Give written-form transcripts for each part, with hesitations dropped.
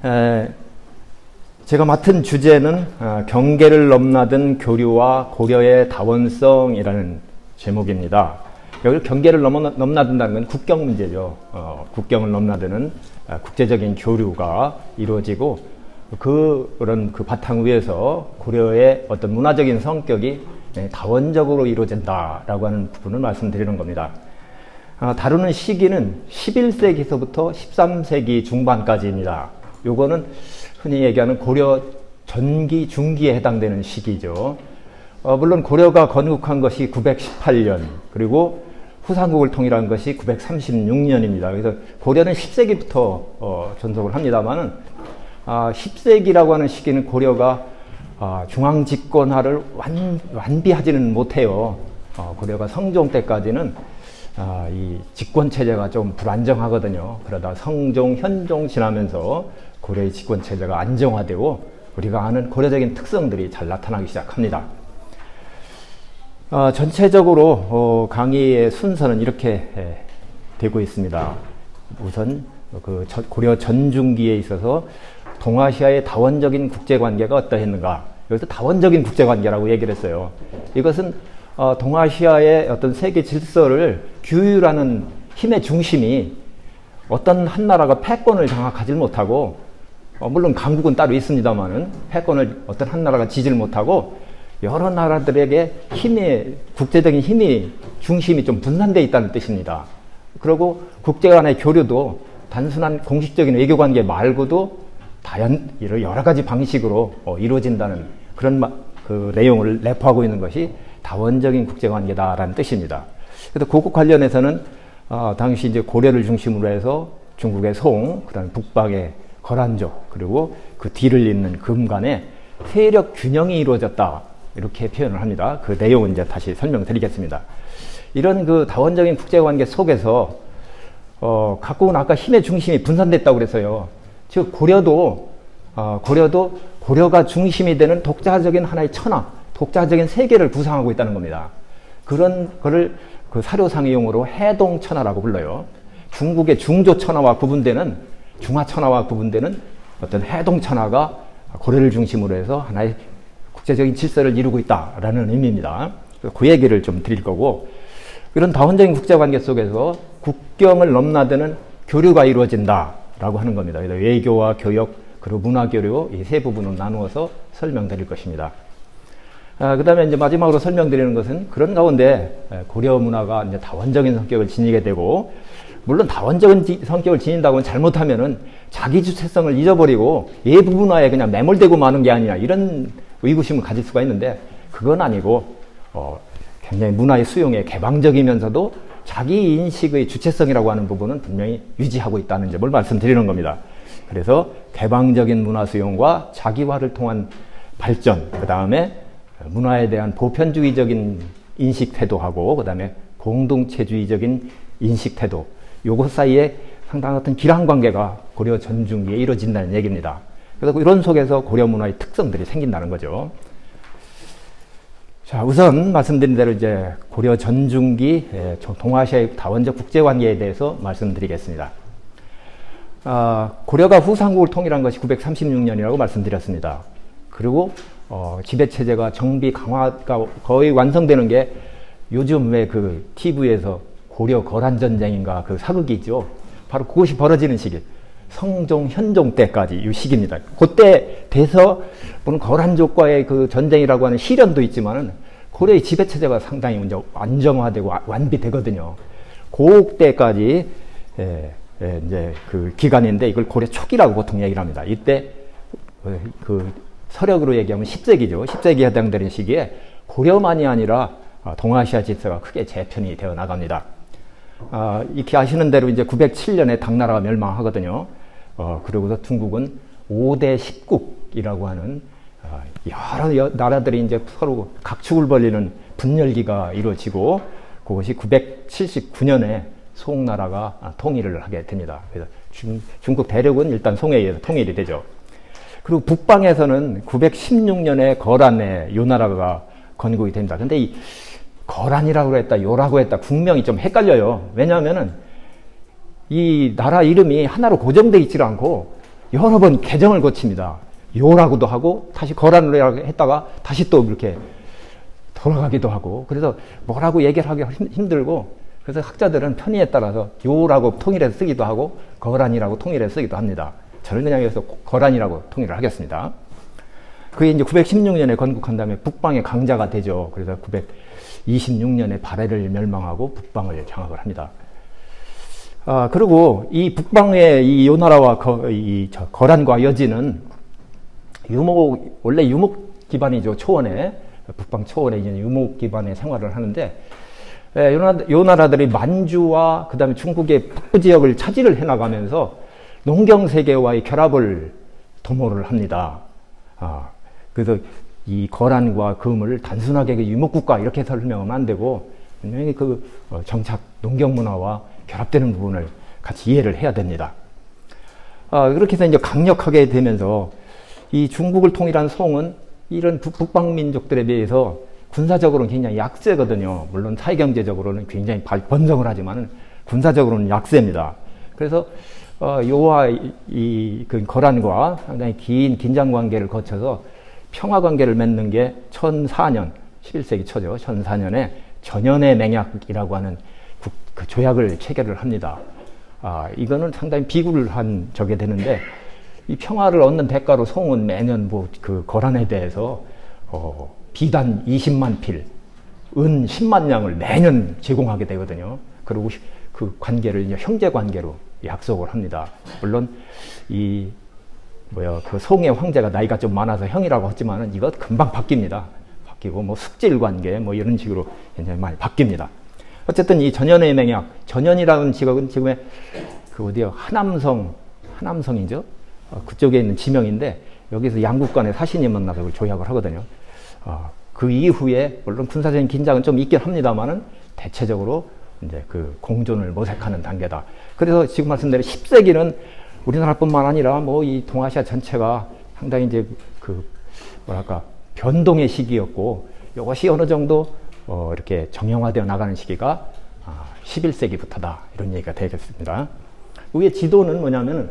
제가 맡은 주제는 경계를 넘나든 교류와 고려의 다원성이라는 제목입니다. 여기 경계를 넘나든다는 건 국경 문제죠. 국경을 넘나드는 국제적인 교류가 이루어지고 그런 그 바탕 위에서 고려의 어떤 문화적인 성격이 다원적으로 이루어진다라고 하는 부분을 말씀드리는 겁니다. 다루는 시기는 11세기서부터 13세기 중반까지입니다. 요거는 흔히 얘기하는 고려 전기, 중기에 해당되는 시기죠. 물론 고려가 건국한 것이 918년, 그리고 후삼국을 통일한 것이 936년입니다. 그래서 고려는 10세기부터 존속을 합니다만은 10세기라고 하는 시기는 고려가 중앙집권화를 완비하지는 못해요. 고려가 성종 때까지는 이 집권체제가 좀 불안정하거든요. 그러다 성종, 현종 지나면서 고려의 집권체제가 안정화되고 우리가 아는 고려적인 특성들이 잘 나타나기 시작합니다. 전체적으로 강의의 순서는 이렇게 되고 있습니다. 우선 그 고려 전중기에 있어서 동아시아의 다원적인 국제관계가 어떠했는가. 여기서 다원적인 국제관계라고 얘기를 했어요. 이것은 동아시아의 어떤 세계 질서를 규율하는 힘의 중심이 어떤 한 나라가 패권을 장악하지 못하고, 물론 강국은 따로 있습니다만은 패권을 어떤 한 나라가 지지를 못하고 여러 나라들에게 국제적인 힘이 중심이 좀 분산되어 있다는 뜻입니다. 그리고 국제 간의 교류도 단순한 공식적인 외교관계 말고도 여러 가지 방식으로 이루어진다는 그런 그 내용을 내포하고 있는 것이 다원적인 국제관계다라는 뜻입니다. 그래서 그것 관련해서는 당시 이제 고려를 중심으로 해서 중국의 송, 그다음에 북방의 거란족, 그리고 그 뒤를 잇는 금 간의 세력 균형이 이루어졌다, 이렇게 표현을 합니다. 그 내용은 이제 다시 설명드리겠습니다. 이런 그 다원적인 국제관계 속에서 각국은 아까 힘의 중심이 분산됐다고 그래서요. 즉 고려가 중심이 되는 독자적인 하나의 천하, 독자적인 세계를 구상하고 있다는 겁니다. 그런 거를 그 사료상의 용어로 해동천하라고 불러요. 중국의 중조천하와 구분되는, 중하천하와 구분되는 어떤 해동천하가 고려를 중심으로 해서 하나의 국제적인 질서를 이루고 있다라는 의미입니다. 그 얘기를 좀 드릴 거고, 이런 다원적인 국제관계 속에서 국경을 넘나드는 교류가 이루어진다라고 하는 겁니다. 외교와 교역, 그리고 문화교류, 이 세 부분으로 나누어서 설명드릴 것입니다. 그 다음에 이제 마지막으로 설명드리는 것은 그런 가운데 고려 문화가 이제 다원적인 성격을 지니게 되고, 물론 다원적인 성격을 지닌다고는 잘못하면은 자기 주체성을 잊어버리고 외부 문화에 그냥 매몰되고 마는 게 아니냐, 이런 의구심을 가질 수가 있는데, 그건 아니고 굉장히 문화의 수용에 개방적이면서도 자기 인식의 주체성이라고 하는 부분은 분명히 유지하고 있다는 점을 말씀드리는 겁니다. 그래서 개방적인 문화 수용과 자기화를 통한 발전, 그 다음에 문화에 대한 보편주의적인 인식 태도하고, 그 다음에 공동체주의적인 인식 태도, 요것 사이에 상당한 어떤 기란 관계가 고려 전중기에 이루어진다는 얘기입니다. 그래서 이런 속에서 고려 문화의 특성들이 생긴다는 거죠. 자, 우선 말씀드린 대로 이제 고려 전중기 동아시아의 다원적 국제관계에 대해서 말씀드리겠습니다. 고려가 후삼국을 통일한 것이 936년이라고 말씀드렸습니다. 그리고 지배체제가 정비 강화가 거의 완성되는 게 요즘 왜 그 TV에서 고려 거란전쟁인가 그 사극이 있죠. 바로 그것이 벌어지는 시기. 성종, 현종 때까지 이 시기입니다. 그때 돼서 물론 거란족과의 그 전쟁이라고 하는 시련도 있지만은 고려의 지배체제가 상당히 이제 안정화되고 완비되거든요. 그때까지 이제 그 기간인데, 이걸 고려 초기라고 보통 얘기를 합니다. 이때 그 서력으로 얘기하면 10세기죠. 10세기에 해당되는 시기에 고려만이 아니라 동아시아 질서가 크게 재편이 되어 나갑니다. 이렇게 아시는 대로 이제 907년에 당나라가 멸망하거든요. 그러고서 중국은 5대 10국이라고 하는 여러 나라들이 이제 서로 각축을 벌리는 분열기가 이루어지고, 그것이 979년에 송나라가 통일을 하게 됩니다. 그래서 중국 대륙은 일단 송에 의해서 통일이 되죠. 그리고 북방에서는 916년에 거란의 요나라가 건국이 됩니다. 근데 이 거란이라고 했다, 요라고 했다, 국명이 좀 헷갈려요. 왜냐하면은 이 나라 이름이 하나로 고정되어 있지 않고 여러 번 개정을 거칩니다. 요라고도 하고 다시 거란으로 했다가 다시 또 이렇게 돌아가기도 하고, 그래서 뭐라고 얘기를 하기 힘들고, 그래서 학자들은 편의에 따라서 요라고 통일해서 쓰기도 하고 거란이라고 통일해서 쓰기도 합니다. 저는 그냥 여기서 거란이라고 통일을 하겠습니다. 그게 이제 916년에 건국한 다음에 북방의 강자가 되죠. 그래서 926년에 발해를 멸망하고 북방을 장악을 합니다. 그리고 이 북방의 이 요나라와 거란과 여진은 원래 유목 기반이죠. 초원에, 북방 초원에 이제 유목 기반의 생활을 하는데, 요 나라들이 만주와 그 다음에 중국의 북부 지역을 차지를 해나가면서 농경 세계와의 결합을 도모를 합니다. 그래서 이 거란과 금을 단순하게 유목국가 이렇게 설명하면 안 되고, 분명히 정착 농경 문화와 결합되는 부분을 같이 이해를 해야 됩니다. 그렇게 해서 이제 강력하게 되면서 이 중국을 통일한 송은 이런 북방 민족들에 비해서 군사적으로는 굉장히 약세거든요. 물론 사회경제적으로는 굉장히 번성을 하지만 군사적으로는 약세입니다. 그래서 요와 그 거란과 상당히 긴 긴장 관계를 거쳐서 평화 관계를 맺는 게 1004년, 11세기 초죠. 1004년에 전연의 맹약이라고 하는 그 조약을 체결을 합니다. 이거는 상당히 비굴한 적이 되는데, 이 평화를 얻는 대가로 송은 매년 그 거란에 대해서 비단 20만 필, 은 10만 냥을 매년 제공하게 되거든요. 그리고 그 관계를 이제 형제 관계로 약속을 합니다. 물론 그 송의 황제가 나이가 좀 많아서 형이라고 했지만은 이거 금방 바뀝니다. 바뀌고 뭐 숙질 관계 뭐 이런 식으로 굉장히 많이 바뀝니다. 어쨌든 이 전연의 맹약, 전연이라는 지역은 지금의 그 어디요? 하남성이죠. 그쪽에 있는 지명인데, 여기서 양국 간의 사신이 만나서 조약을 하거든요. 그 이후에 물론 군사적인 긴장은 좀 있긴 합니다만은 대체적으로 이제 그 공존을 모색하는 단계다. 그래서 지금 말씀드린 10세기는 우리나라뿐만 아니라 뭐 이 동아시아 전체가 상당히 이제 그 뭐랄까 변동의 시기였고, 이것이 어느 정도 이렇게 정형화되어 나가는 시기가 11세기부터다 이런 얘기가 되겠습니다. 위에 지도는 뭐냐면은,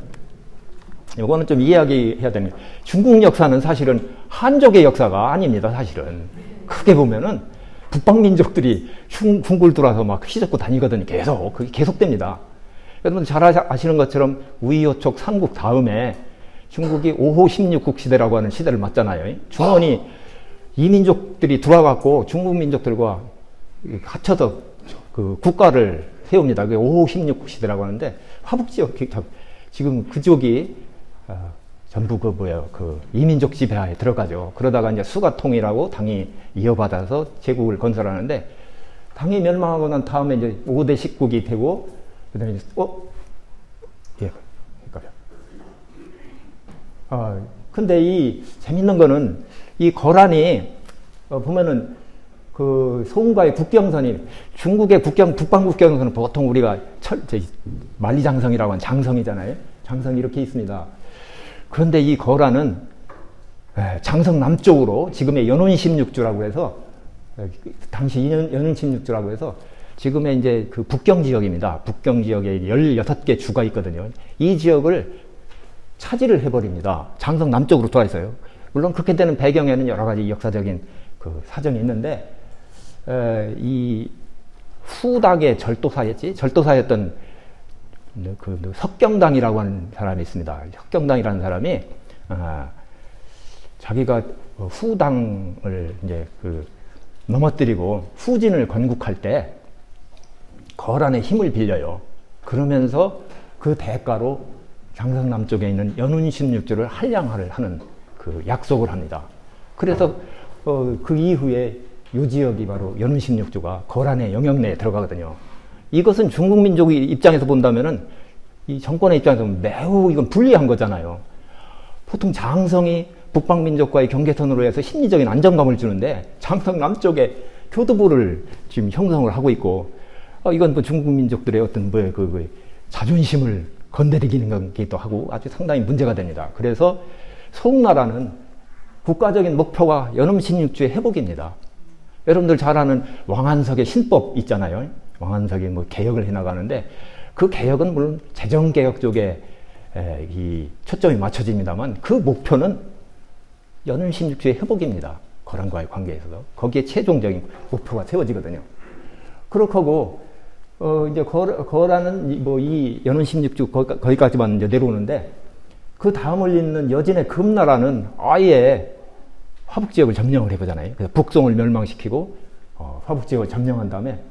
이거는 좀 이야기해야 됩니다. 중국 역사는 사실은 한족의 역사가 아닙니다. 사실은 크게 보면은 북방 민족들이 중국을 들어와서 막 휘젓고 다니거든요. 그게 계속됩니다. 여러분 잘 아시는 것처럼 우이호촉 삼국 다음에 중국이 5호 16국 시대라고 하는 시대를 맞잖아요. 중원이 이 민족들이 들어와갖고 중국 민족들과 합쳐서 그 국가를 세웁니다. 그게 5호 16국 시대라고 하는데, 화북지역, 지금 그쪽이 전부 그 이민족 지배하에 들어가죠. 그러다가 이제 수가통이라고 당이 이어받아서 제국을 건설하는데, 당이 멸망하고 난 다음에 이제 5대 10국이 되고, 그 다음에 이제, 예, 헷갈려. 근데 재밌는 거는, 이 거란이, 보면은, 그, 송과의 국경선이, 중국의 북방 국경선은 보통 우리가 만리장성이라고 하는 장성이잖아요. 장성이 이렇게 있습니다. 그런데 이 거란은 장성 남쪽으로 지금의 연운 16주라고 해서, 당시 연운 16주라고 해서 지금의 이제 그 북경 지역입니다. 북경 지역에 16개 주가 있거든요. 이 지역을 차지를 해버립니다. 장성 남쪽으로 돌아 있어요. 물론 그렇게 되는 배경에는 여러 가지 역사적인 그 사정이 있는데, 이 후당의 절도사였던 그 석경당이라고 하는 사람이 있습니다. 석경당이라는 사람이 자기가 후당을 이제 넘어뜨리고 후진을 건국할 때 거란의 힘을 빌려요. 그러면서 그 대가로 장성 남쪽에 있는 연운 16주를 한량화를 하는 그 약속을 합니다. 그래서 그 이후에 이 지역이 바로 연운 16주가 거란의 영역 내에 들어가거든요. 이것은 중국 민족의 입장에서 본다면은, 이 정권의 입장에서는 매우 이건 불리한 거잖아요. 보통 장성이 북방 민족과의 경계선으로 해서 심리적인 안정감을 주는데, 장성 남쪽에 교두보를 지금 형성을 하고 있고, 이건 뭐 중국 민족들의 어떤 자존심을 건드리기는 것기도 하고 아주 상당히 문제가 됩니다. 그래서 송나라는 국가적인 목표가 연운 16주의 회복입니다. 여러분들 잘 아는 왕한석의 신법 있잖아요. 왕한석이 뭐 개혁을 해나가는데, 그 개혁은 물론 재정개혁 쪽에 이 초점이 맞춰집니다만 그 목표는 연은 16주의 회복입니다. 거란과의 관계에서도. 거기에 최종적인 목표가 세워지거든요. 그렇게 하고, 이제 거란은 뭐 이 연은 16주 거기까지만 이제 내려오는데, 그 다음을 잇는 여진의 금나라는 아예 화북지역을 점령을 해보잖아요. 그래서 북송을 멸망시키고, 화북지역을 점령한 다음에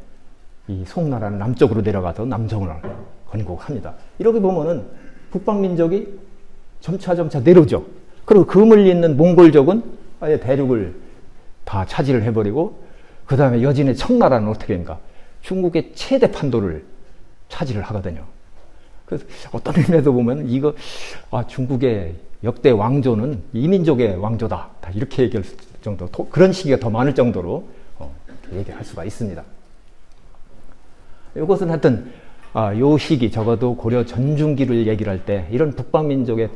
이 송나라는 남쪽으로 내려가서 남정을 건국합니다. 이렇게 보면은 북방민족이 점차 내려오죠. 그리고 금을 잇는 몽골족은 아예 대륙을 다 차지를 해버리고, 그 다음에 여진의 청나라는 어떻게 합니까? 중국의 최대 판도를 차지를 하거든요. 그래서 어떤 의미에서 보면 이거, 중국의 역대 왕조는 이민족의 왕조다. 다 이렇게 얘기할 정도, 그런 시기가 더 많을 정도로 얘기할 수가 있습니다. 이것은 하여튼, 요 시기, 적어도 고려 전중기를 얘기를 할 때 이런 북방민족의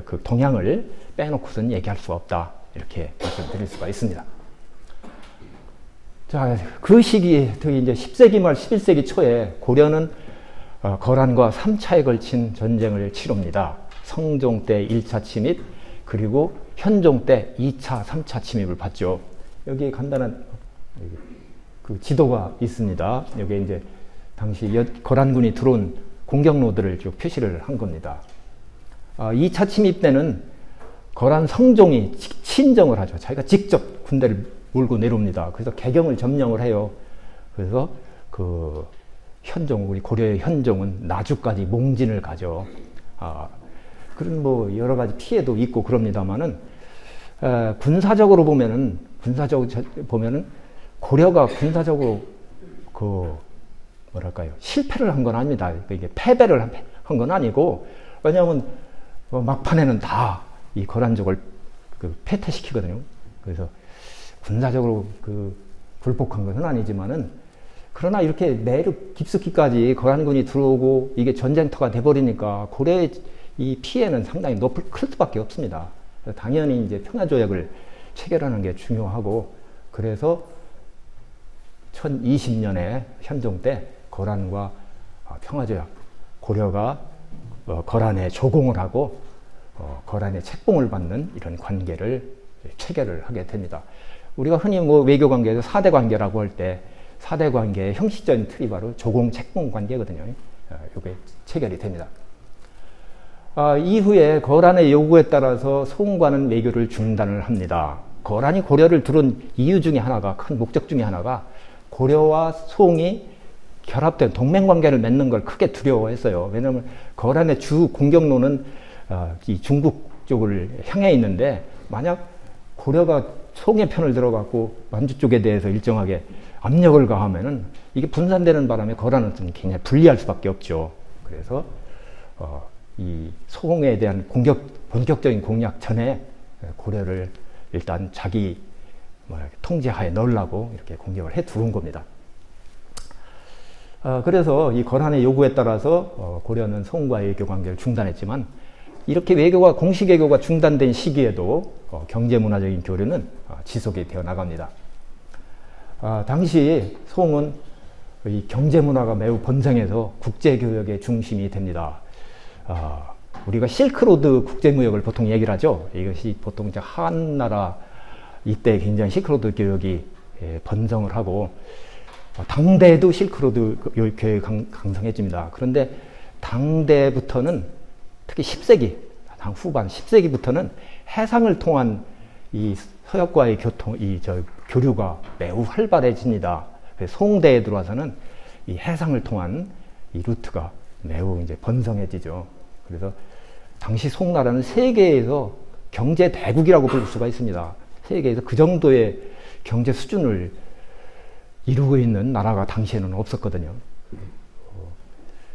그 동향을 빼놓고서는 얘기할 수가 없다. 이렇게 말씀드릴 수가 있습니다. 자, 그 시기, 특히 이제 10세기 말 11세기 초에 고려는 거란과 3차에 걸친 전쟁을 치릅니다. 성종 때 1차 침입, 그리고 현종 때 2차, 3차 침입을 받죠. 여기 간단한 그 지도가 있습니다. 여기 이제 당시 거란군이 들어온 공격로들을 쭉 표시를 한 겁니다. 2차 침입 때는 거란 성종이 친정을 하죠. 자기가 직접 군대를 몰고 내려옵니다. 그래서 개경을 점령을 해요. 그래서 그 현종, 우리 고려의 현종은 나주까지 몽진을 가죠. 그런 뭐 여러 가지 피해도 있고 그럽니다만은, 군사적으로 보면은 고려가 군사적으로 뭐랄까요, 실패를 한 건 아닙니다. 이게 패배를 한 건 아니고, 왜냐하면 막판에는 다 이 거란족을 패퇴시키거든요. 그래서 군사적으로 굴복한 것은 아니지만은, 그러나 이렇게 내륙 깊숙이까지 거란군이 들어오고 이게 전쟁터가 돼버리니까 고려의 이 피해는 상당히 클 수밖에 없습니다. 당연히 이제 평화조약을 체결하는 게 중요하고, 그래서 1020년에 현종 때 거란과 평화조약, 고려가 거란에 조공을 하고 거란의 책봉을 받는 이런 관계를 체결을 하게 됩니다. 우리가 흔히 뭐 외교 관계에서 4대 관계라고 할 때 4대 관계의 형식적인 틀이 바로 조공 책봉 관계거든요. 이게 체결이 됩니다. 이후에 거란의 요구에 따라서 송과는 외교를 중단을 합니다. 거란이 고려를 들은 이유 중에 하나가, 큰 목적 중에 하나가 고려와 송이 결합된 동맹관계를 맺는 걸 크게 두려워했어요. 왜냐하면 거란의 주 공격로는 이 중국 쪽을 향해 있는데, 만약 고려가 송의 편을 들어갖고 만주 쪽에 대해서 일정하게 압력을 가하면은 이게 분산되는 바람에 거란은 좀 굉장히 불리할 수밖에 없죠. 그래서 이 송에 대한 본격적인 공략 전에 고려를 일단 자기 통제하에 넣으려고 이렇게 공격을 해 두은 겁니다. 그래서 이 거란의 요구에 따라서 고려는 송과의 외교 관계를 중단했지만, 이렇게 공식 외교가 중단된 시기에도 경제 문화적인 교류는 지속이 되어 나갑니다. 당시 송은 이 경제 문화가 매우 번성해서 국제 교역의 중심이 됩니다. 우리가 실크로드 국제무역을 보통 얘기를 하죠. 이것이 보통 이제 한나라 이때 굉장히 실크로드 교역이 번성을 하고, 당대에도 실크로드 교역이 강성해집니다. 그런데 당대부터는, 특히 10세기, 후반 10세기부터는 해상을 통한 이 서역과의 교류가 매우 활발해집니다. 송대에 들어와서는 이 해상을 통한 이 루트가 매우 이제 번성해지죠. 그래서 당시 송나라는 세계에서 경제 대국이라고 부를 수가 있습니다. 세계에서 그 정도의 경제 수준을 이루고 있는 나라가 당시에는 없었거든요.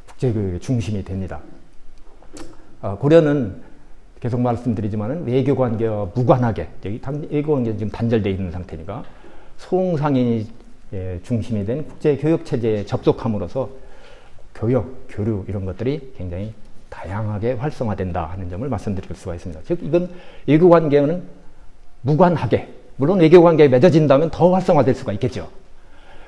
국제교육의 중심이 됩니다. 고려는 계속 말씀드리지만은 외교관계와 무관하게, 여기 외교관계는 지금 단절되어 있는 상태니까 송상인이 중심이 된 국제교역체제에 접속함으로써 교역, 교류 이런 것들이 굉장히 다양하게 활성화된다 하는 점을 말씀드릴 수가 있습니다. 즉 이건 외교관계는 무관하게, 물론 외교관계에 맺어진다면 더 활성화될 수가 있겠죠.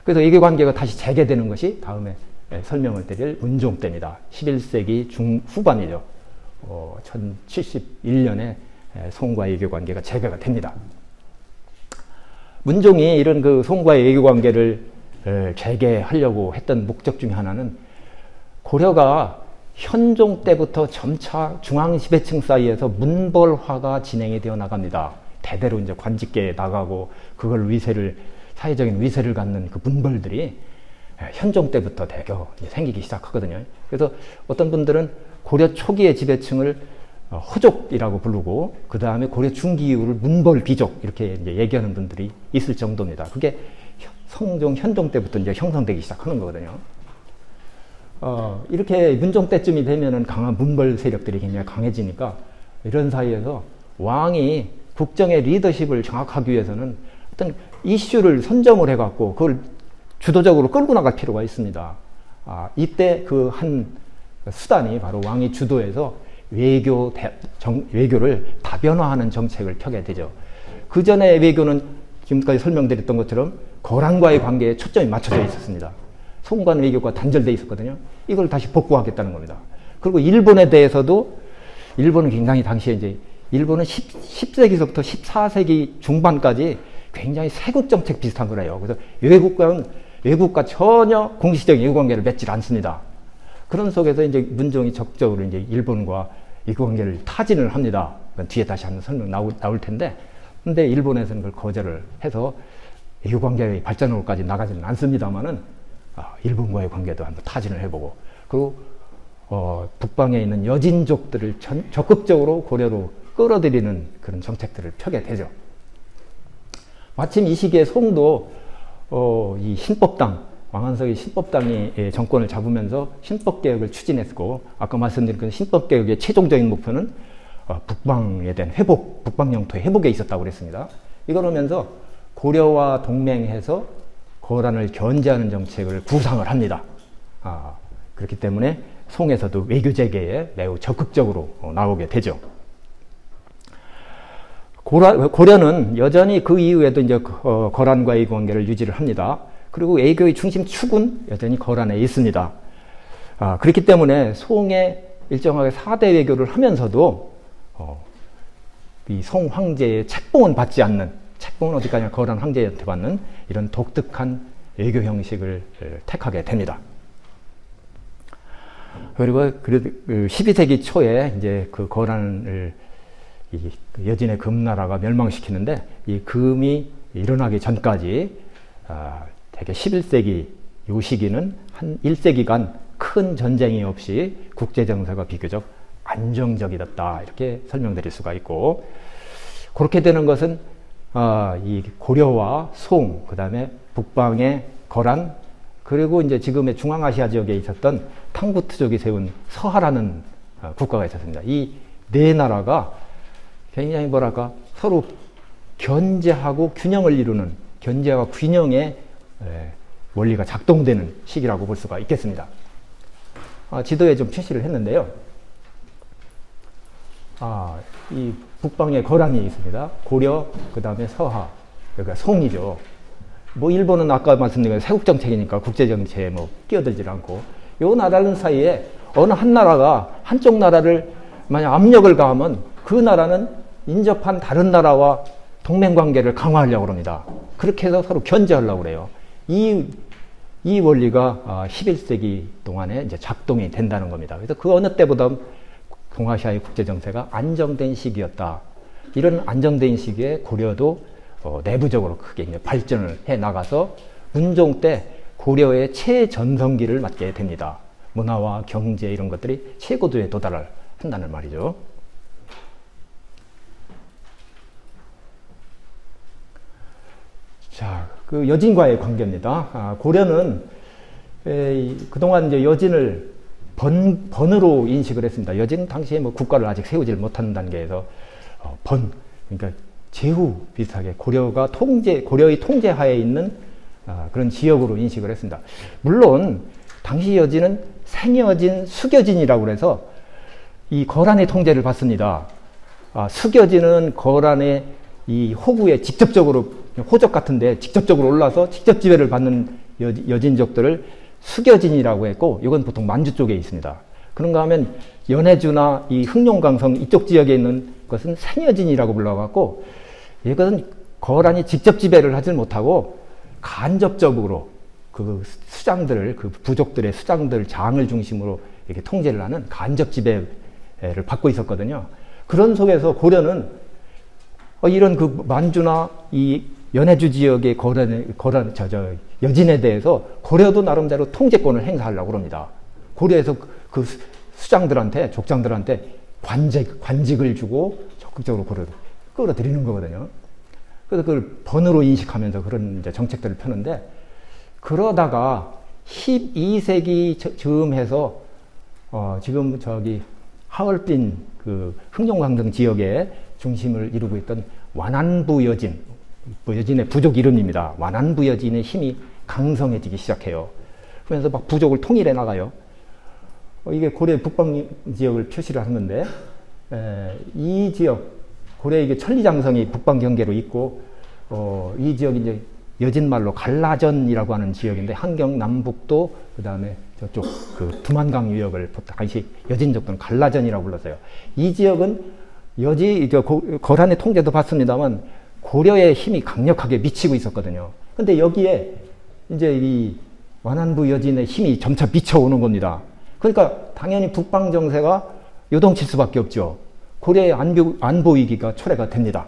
그래서 외교관계가 다시 재개되는 것이 다음에 설명을 드릴 문종 때입니다. 11세기 중후반이죠. 1071년에 송과 외교 관계가 재개가 됩니다. 문종이 이런 그 송과의 외교 관계를 재개하려고 했던 목적 중에 하나는 고려가 현종 때부터 점차 중앙 지배층 사이에서 문벌화가 진행이 되어 나갑니다. 대대로 이제 관직계에 나가고 그걸 사회적인 위세를 갖는 그 문벌들이 현종 때부터 대거 생기기 시작하거든요. 그래서 어떤 분들은 고려 초기의 지배층을 호족이라고 부르고 그 다음에 고려 중기 이후를 문벌귀족 이렇게 이제 얘기하는 분들이 있을 정도입니다. 그게 성종, 현종 때부터 이제 형성되기 시작하는 거거든요. 이렇게 문종 때쯤이 되면은 강한 문벌 세력들이 굉장히 강해지니까 이런 사이에서 왕이 국정의 리더십을 장악하기 위해서는 어떤 이슈를 선점을 해갖고 그걸 주도적으로 끌고 나갈 필요가 있습니다. 이때 그 한 수단이 바로 왕이 주도해서 외교를 다변화하는 정책을 펴게 되죠. 그 전에 외교는 지금까지 설명드렸던 것처럼 거란과의 관계에 초점이 맞춰져 있었습니다. 송관 외교가 단절되어 있었거든요. 이걸 다시 복구하겠다는 겁니다. 그리고 일본에 대해서도 일본은 굉장히 당시에 이제 일본은 10세기서부터 14세기 중반까지 굉장히 세국 정책 비슷한 거래요. 그래서 외국과 전혀 공식적인 외교 관계를 맺질 않습니다. 그런 속에서 이제 문종이 적극적으로 이제 일본과 외교 관계를 타진을 합니다. 뒤에 다시 한번 설명 나올 텐데, 근데 일본에서는 그걸 거절을 해서 외교 관계의 발전으로까지 나가지는 않습니다만은 일본과의 관계도 한번 타진을 해보고, 그리고 북방에 있는 여진족들을 적극적으로 고려로 끌어들이는 그런 정책들을 펴게 되죠. 마침 이 시기에 송도 이 신법당, 왕한석이 신법당이 정권을 잡으면서 신법개혁을 추진했고, 아까 말씀드린 그 신법개혁의 최종적인 목표는 북방에 대한 회복, 북방 영토의 회복에 있었다고 그랬습니다. 이걸 하면서 고려와 동맹해서 거란을 견제하는 정책을 구상을 합니다. 그렇기 때문에 송에서도 외교재개에 매우 적극적으로 나오게 되죠. 고려는 여전히 그 이후에도 이제 거란과의 관계를 유지를 합니다. 그리고 외교의 중심 축은 여전히 거란에 있습니다. 그렇기 때문에 송에 일정하게 4대 외교를 하면서도 이 송 황제의 책봉은 받지 않는, 책봉은 어디까지나 거란 황제한테 받는 이런 독특한 외교 형식을 택하게 됩니다. 그리고 12세기 초에 이제 그 거란을 여진의 금나라가 멸망시키는데, 이 금이 일어나기 전까지 대개 11세기 요 시기는 한 1세기간 큰 전쟁이 없이 국제정세가 비교적 안정적이었다, 이렇게 설명드릴 수가 있고, 그렇게 되는 것은 이 고려와 송, 그 다음에 북방의 거란, 그리고 이제 지금의 중앙아시아 지역에 있었던 탕구트족이 세운 서하라는 국가가 있었습니다. 이 네 나라가 굉장히 뭐랄까 서로 견제하고 균형을 이루는, 견제와 균형의 원리가 작동되는 시기라고 볼 수가 있겠습니다. 지도에 좀 표시를 했는데요. 이 북방에 거란이 있습니다. 고려, 그 다음에 서하, 그러니까 송이죠. 뭐 일본은 아까 말씀드린 세국정책이니까 국제정치에 뭐 끼어들질 않고, 요 나라는 사이에 어느 한 나라가 한쪽 나라를 만약 압력을 가하면 그 나라는 인접한 다른 나라와 동맹관계를 강화하려고 합니다. 그렇게 해서 서로 견제하려고 그래요. 이 원리가 11세기 동안에 이제 작동이 된다는 겁니다. 그래서 그 어느 때보다 동아시아의 국제정세가 안정된 시기였다. 이런 안정된 시기에 고려도 내부적으로 크게 이제 발전을 해 나가서 문종 때 고려의 최전성기를 맞게 됩니다. 문화와 경제 이런 것들이 최고도에 도달을 한다는 말이죠. 자, 그 여진과의 관계입니다. 고려는 그동안 이제 여진을 번으로 인식을 했습니다. 여진은 당시에 뭐 국가를 아직 세우질 못하는 단계에서 그러니까 제후 비슷하게 고려의 통제하에 있는 그런 지역으로 인식을 했습니다. 물론 당시 여진은 생여진, 수겨진이라고 해서 이 거란의 통제를 받습니다. 수겨진은 거란의 이 호구에 직접적으로, 호적 같은데 직접적으로 올라서 직접 지배를 받는 여진족들을 수겨진이라고 했고, 이건 보통 만주 쪽에 있습니다. 그런가 하면 연해주나 이 흑룡강성 이쪽 지역에 있는 것은 생여진이라고 불러갖고, 이것은 거란이 직접 지배를 하지 못하고 간접적으로 그 수장들을, 그 부족들의 수장들, 장을 중심으로 이렇게 통제를 하는 간접 지배를 받고 있었거든요. 그런 속에서 고려는 이런 그 만주나 이 연해주 지역의 여진에 대해서 고려도 나름대로 통제권을 행사하려고 합니다. 고려에서 그 수장들한테, 족장들한테 관직을 주고 적극적으로 고려를 끌어들이는 거거든요. 그래서 그걸 번으로 인식하면서 그런 이제 정책들을 펴는데, 그러다가 12세기 즈음 해서 지금 저기 하얼빈 그 흑룡강등 지역에 중심을 이루고 있던 완안부 여진, 여진의 부족 이름입니다. 완안부 여진의 힘이 강성해지기 시작해요. 그러면서 막 부족을 통일해 나가요. 이게 고려 북방 지역을 표시를 하는데, 이 지역, 고려의 이게 천리장성이 북방 경계로 있고, 이 지역이 이제 여진말로 갈라전이라고 하는 지역인데, 한경 남북도, 그 다음에 저쪽 그 두만강 유역을 당시 여진족들은 갈라전이라고 불렀어요. 이 지역은 거란의 통제도 받습니다만 고려의 힘이 강력하게 미치고 있었거든요. 근데 여기에 이제 이 완안부 여진의 힘이 점차 미쳐오는 겁니다. 그러니까 당연히 북방 정세가 요동칠 수밖에 없죠. 고려의 안보 위기가 초래가 됩니다.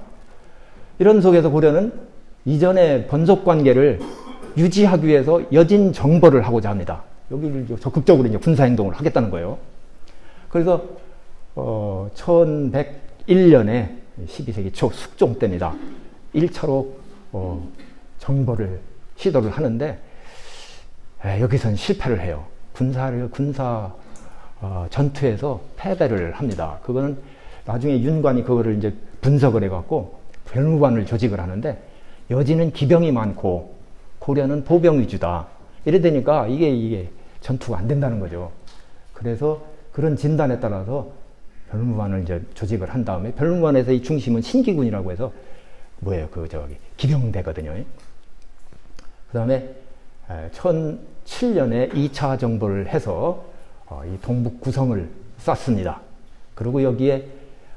이런 속에서 고려는 이전의 번속 관계를 유지하기 위해서 여진 정벌을 하고자 합니다. 여기를 적극적으로 이제 군사 행동을 하겠다는 거예요. 그래서 1101년에 12세기 초 숙종 때입니다. 1차로 정벌을 시도를 하는데, 여기서는 실패를 해요. 군사 전투에서 패배를 합니다. 그거는 나중에 윤관이 그거를 이제 분석을 해갖고 별무반을 조직을 하는데, 여진은 기병이 많고 고려는 보병 위주다. 이래 되니까 이게 전투가 안 된다는 거죠. 그래서 그런 진단에 따라서 별무반을 이제 조직을 한 다음에, 별무반에서 이 중심은 신기군이라고 해서 기병대거든요. 그 다음에 1007년에 2차 정벌을 해서 이 동북 구성을 쐈습니다. 그리고 여기에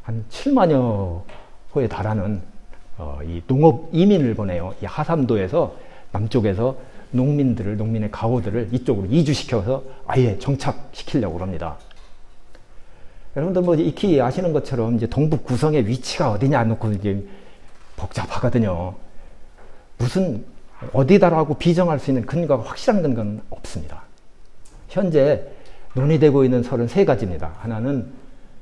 한 7만여 호에 달하는 이 농업 이민을 보내요. 이 하삼도에서 남쪽에서 농민의 가호들을 이쪽으로 이주시켜서 아예 정착시키려고 합니다. 여러분들 뭐 익히 아시는 것처럼 이제 동북 구성의 위치가 어디냐 놓고 이제 복잡하거든요. 무슨 어디다라고 비정할 수 있는 근거가 확실한 근거는 없습니다. 현재 논의되고 있는 설은 세 가지입니다. 하나는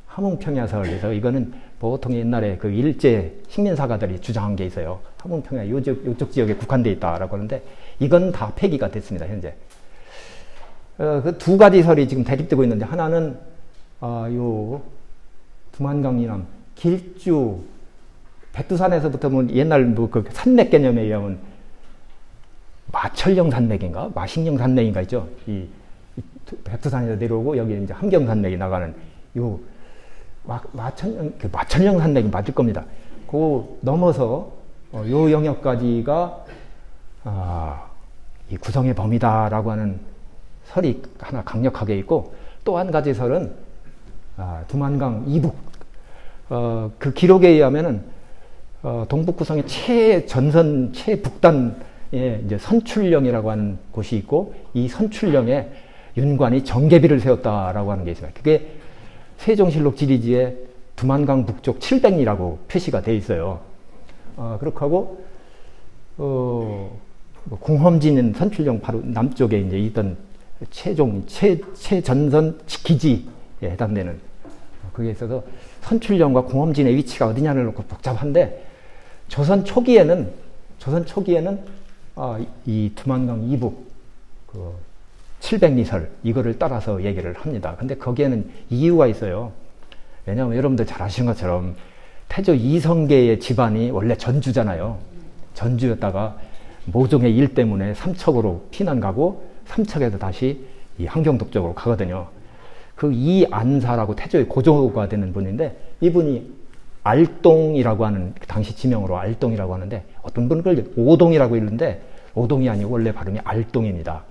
함흥평야설에서, 이거는 보통 옛날에 그 일제 식민사가들이 주장한 게 있어요. 함흥평야 요쪽 지역에 국한되어 있다라고 하는데, 이건 다 폐기가 됐습니다. 현재 그 두 가지 설이 지금 대립되고 있는데, 하나는 요 두만강 이남 길주 백두산에서부터 뭐 옛날 뭐 그 산맥 개념에 의하면 마철령 산맥인가 마식령 산맥인가 있죠. 이 백두산에서 내려오고 여기 이제 함경산맥이 나가는 요 마철령 산맥이 맞을 겁니다. 그 넘어서 요 영역까지가 이 구성의 범위다라고 하는 설이 하나 강력하게 있고, 또 한 가지 설은 두만강 이북, 그 기록에 의하면은 동북 구성의 최전선 최북단에 이제 선출령이라고 하는 곳이 있고, 이 선출령에 윤관이 정계비를 세웠다라고 하는 게 있습니다. 그게 세종실록 지리지에 두만강 북쪽 700리라고 표시가 돼 있어요. 그렇게 하고 궁험지는 선출령 바로 남쪽에 이제 있던 최전선 기지에 해당되는 그게 있어서 선출령과 궁험진의 위치가 어디냐를 놓고 복잡한데, 조선 초기에는 이 두만강 이북 그 700리설 이거를 따라서 얘기를 합니다. 근데 거기에는 이유가 있어요. 왜냐하면 여러분들 잘 아시는 것처럼 태조 이성계의 집안이 원래 전주잖아요. 전주였다가 모종의 일 때문에 삼척으로 피난 가고, 삼척에서 다시 이 함경도 쪽으로 가거든요. 그 이안사라고 태조의 고조가 되는 분인데, 이분이 알동이라고 하는, 당시 지명으로 알동이라고 하는데, 어떤 분은 그걸 오동이라고 읽는데 오동이 아니고 원래 발음이 알동입니다.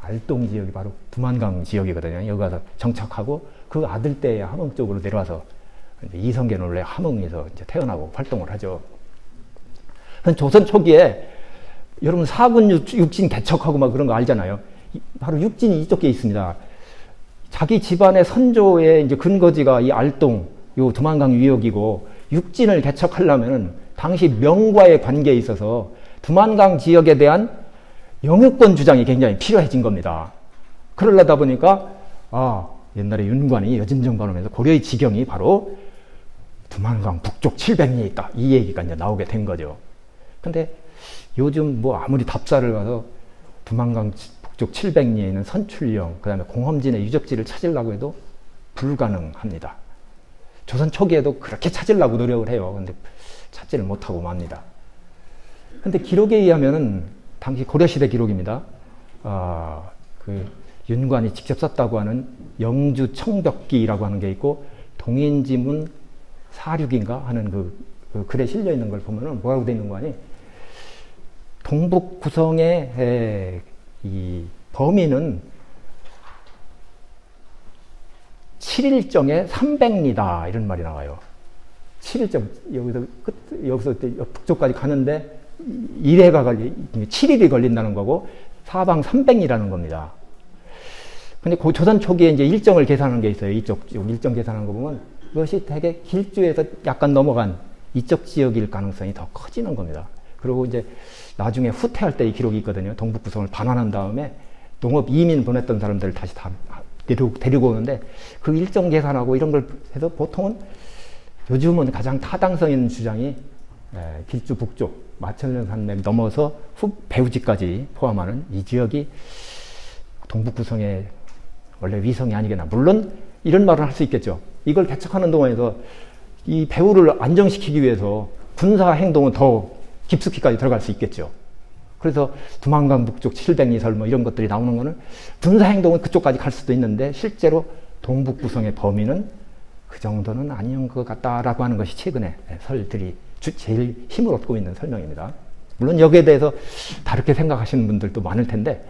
알동 지역이 바로 두만강 지역이거든요. 여기 가서 정착하고 그 아들 때에 함흥 쪽으로 내려와서 이성계는 원래 함흥에서 이제 태어나고 활동을 하죠. 조선 초기에 여러분 사군 육진 개척하고 막 그런 거 알잖아요. 바로 육진이 이쪽에 있습니다. 자기 집안의 선조의 이제 근거지가 이 알동, 요 두만강 위역이고 육진을 개척하려면 당시 명과의 관계에 있어서 두만강 지역에 대한 영유권 주장이 굉장히 필요해진 겁니다. 그러려다 보니까 옛날에 윤관이 여진정반음에서 고려의 지경이 바로 두만강 북쪽 700리에 있다. 이 얘기가 이제 나오게 된 거죠. 근데 요즘 뭐 아무리 답사를 가서 두만강 북쪽 700리에 있는 선출령, 그 다음에 공험진의 유적지를 찾으려고 해도 불가능합니다. 조선 초기에도 그렇게 찾으려고 노력을 해요. 근데 찾지를 못하고 맙니다. 근데 기록에 의하면은 당시 고려시대 기록입니다. 그 윤관이 직접 썼다고 하는 영주 청벽기라고 하는 게 있고 동인지문 사륙인가 하는 그 글에 실려 있는 걸 보면은 뭐라고 되어 있는 거 아니? 동북 구성의 이 범위는 7일정에 300리다 이런 말이 나와요. 7일정 여기서 북쪽까지 가는데 7일이 걸린다는 거고 사방 300리라는 겁니다. 근데 그 조선 초기에 이제 일정을 계산하는 게 있어요. 이쪽 일정 계산하는 거 보면 그것이 되게 길주에서 약간 넘어간 이쪽 지역일 가능성이 더 커지는 겁니다. 그리고 이제 나중에 후퇴할 때의 기록이 있거든요. 동북 구성을 반환한 다음에 농업 이민 보냈던 사람들을 다시 다 데리고 오는데 그 일정 계산하고 이런 걸 해서 보통은 요즘은 가장 타당성 있는 주장이 길주 북쪽 마천령 산맥 넘어서 배우지까지 포함하는 이 지역이 동북 구성의 원래 위성이 아니겠나. 물론 이런 말을 할 수 있겠죠. 이걸 개척하는 동안에서 이 배후를 안정시키기 위해서 군사 행동은 더 깊숙이까지 들어갈 수 있겠죠. 그래서 두만강 북쪽 700리설 뭐 이런 것들이 나오는 거는 군사 행동은 그쪽까지 갈 수도 있는데 실제로 동북 구성의 범위는 그 정도는 아닌 것 같다라고 하는 것이 최근에 설들이 제일 힘을 얻고 있는 설명입니다. 물론 여기에 대해서 다르게 생각하시는 분들도 많을 텐데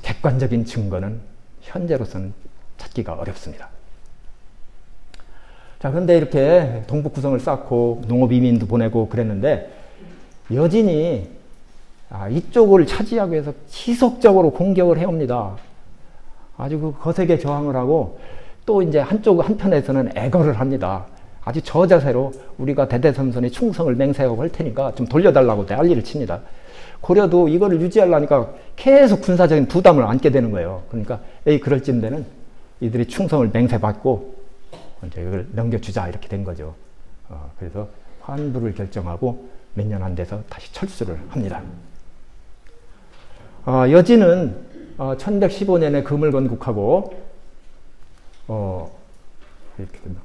객관적인 증거는 현재로서는 찾기가 어렵습니다. 자, 그런데 이렇게 동북 구성을 쌓고 농업 이민도 보내고 그랬는데 여진이 이쪽을 차지하기 위해서 지속적으로 공격을 해옵니다. 아주 그 거세게 저항을 하고 또 이제 한편에서는 애걸을 합니다. 아주 저자세로 우리가 대대손손히 충성을 맹세하고 할 테니까 좀 돌려달라고 난리를 칩니다. 고려도 이거를 유지하려니까 계속 군사적인 부담을 안게 되는 거예요. 그러니까 그럴 쯤되는 이들이 충성을 맹세받고 이제 이걸 넘겨주자 이렇게 된 거죠. 그래서 환부를 결정하고 몇 년 안 돼서 다시 철수를 합니다. 여진은 1115년에 금을 건국하고 이렇게 된다.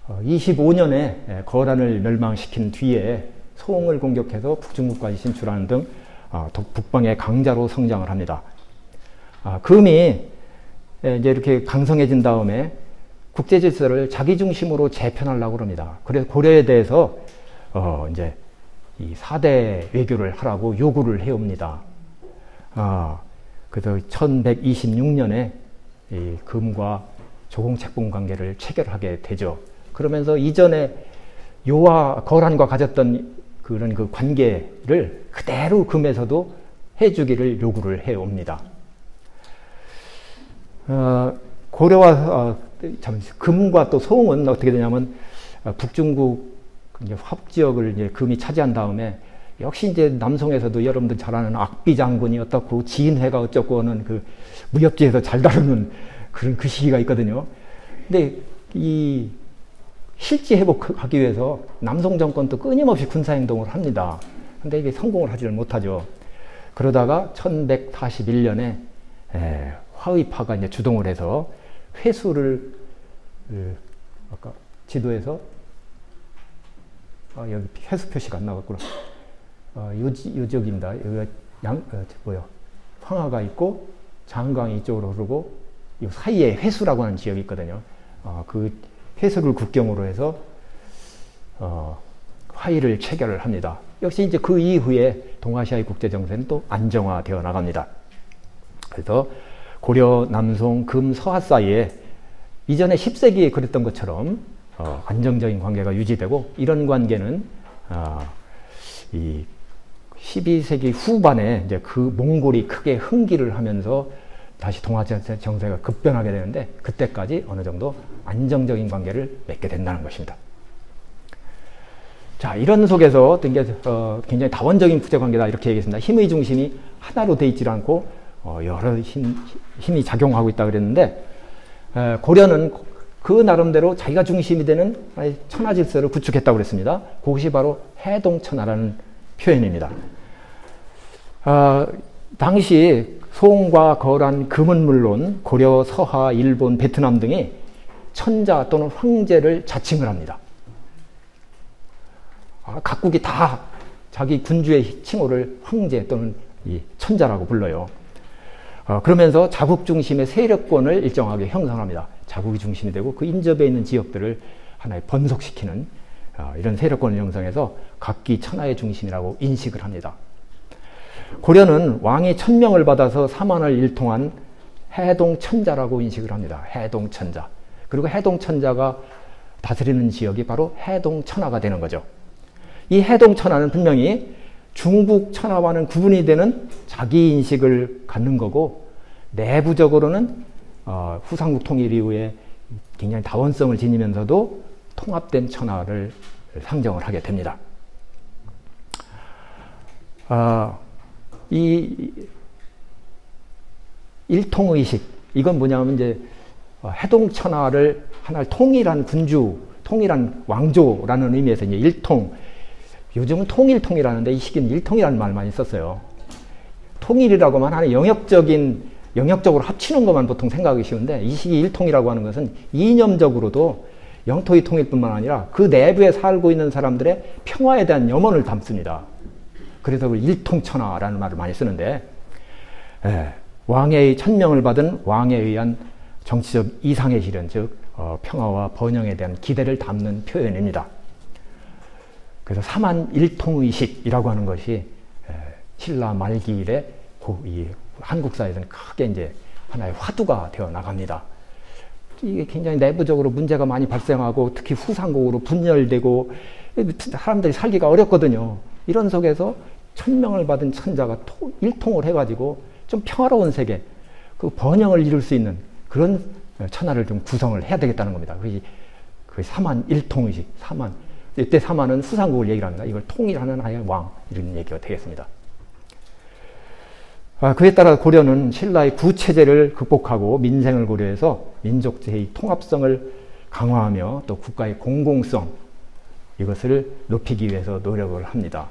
25년에 거란을 멸망시킨 뒤에 소흥을 공격해서 북중국까지 진출하는 등 북방의 강자로 성장을 합니다. 금이 이제 이렇게 강성해진 다음에 국제 질서를 자기 중심으로 재편하려고 합니다. 그래서 고려에 대해서 이제 이 4대 외교를 하라고 요구를 해옵니다. 그래서 1126년에 이 금과 조공책봉 관계를 체결하게 되죠. 그러면서 이전에 요와 거란과 가졌던 그런 그 관계를 그대로 금에서도 해주기를 요구를 해옵니다. 고려와 금과 또 소흥은 어떻게 되냐면 북중국 화북지역을 이제 금이 차지한 다음에 역시 이제 남송에서도 여러분들 잘 아는 악비 장군이 어떻고 지인회가 어쩌고 하는 그 무협지에서 잘 다루는 그런 그 시기가 있거든요. 근데 이 실지 회복하기 위해서 남송 정권도 끊임없이 군사행동을 합니다. 근데 이게 성공을 하지를 못하죠. 그러다가 1141년에 화의파가 이제 주동을 해서 회수를 아까 지도에서 여기 회수 표시가 안 나왔구나. 요 지역입니다. 여기가 황하가 있고 장강이 이쪽으로 흐르고 이 사이에 회수라고 하는 지역이 있거든요. 그 회수를 국경으로 해서 화의를 체결을 합니다. 역시 이제 그 이후에 동아시아의 국제 정세는 또 안정화되어 나갑니다. 그래서 고려, 남송, 금, 서화 사이에 이전에 10세기에 그랬던 것처럼 안정적인 관계가 유지되고, 이런 관계는 이 12세기 후반에 이제 그 몽골이 크게 흥기를 하면서 다시 동아시아 정세가 급변하게 되는데, 그때까지 어느 정도 안정적인 관계를 맺게 된다는 것입니다. 자, 이런 속에서 굉장히 다원적인 국제관계다 이렇게 얘기했습니다. 힘의 중심이 하나로 돼 있지 않고 여러 힘이 작용하고 있다 그랬는데, 고려는 그 나름대로 자기가 중심이 되는 천하질서를 구축했다고 그랬습니다. 그것이 바로 해동천하라는 표현입니다. 당시 송과 거란, 금은 물론 고려, 서하, 일본, 베트남 등이 천자 또는 황제를 자칭을 합니다. 각국이 다 자기 군주의 칭호를 황제 또는 이 천자라고 불러요. 그러면서 자국 중심의 세력권을 일정하게 형성합니다. 자국이 중심이 되고 그 인접해 있는 지역들을 하나의 번속시키는 이런 세력권을 형성해서 각기 천하의 중심이라고 인식을 합니다. 고려는 왕이 천명을 받아서 사만을 일통한 해동천자라고 인식을 합니다. 해동천자. 그리고 해동천자가 다스리는 지역이 바로 해동천하가 되는 거죠. 이 해동천하는 분명히 중국 천하와는 구분이 되는 자기 인식을 갖는 거고, 내부적으로는 후삼국 통일 이후에 굉장히 다원성을 지니면서도 통합된 천하를 상정을 하게 됩니다. 이 일통의식, 이건 뭐냐면 이제 해동천하를 하나의 통일한 군주, 통일한 왕조라는 의미에서 이제 일통, 요즘은 통일통이라는데 이 시기는 일통이라는 말 많이 썼어요. 통일이라고만 하는 영역적으로 합치는 것만 보통 생각하기 쉬운데, 이 시기 일통이라고 하는 것은 이념적으로도 영토의 통일뿐만 아니라 그 내부에 살고 있는 사람들의 평화에 대한 염원을 담습니다. 그래서 일통천하라는 말을 많이 쓰는데, 왕의 천명을 받은 왕에 의한 정치적 이상의 실현, 즉 평화와 번영에 대한 기대를 담는 표현입니다. 그래서 사만일통의식이라고 하는 것이 신라 말기 이래 이 한국사에서는 크게 이제 하나의 화두가 되어 나갑니다. 이게 굉장히 내부적으로 문제가 많이 발생하고, 특히 후삼국으로 분열되고 사람들이 살기가 어렵거든요. 이런 속에서 천명을 받은 천자가 일통을 해가지고 좀 평화로운 세계, 그 번영을 이룰 수 있는 그런 천하를 좀 구성을 해야 되겠다는 겁니다. 그 사만일통의식, 이때 사만은 후삼국을 얘기를 합니다. 이걸 통일하는 하나의 왕, 이런 얘기가 되겠습니다. 그에 따라 고려는 신라의 구체제를 극복하고 민생을 고려해서 민족제의 통합성을 강화하며 또 국가의 공공성, 이것을 높이기 위해서 노력을 합니다.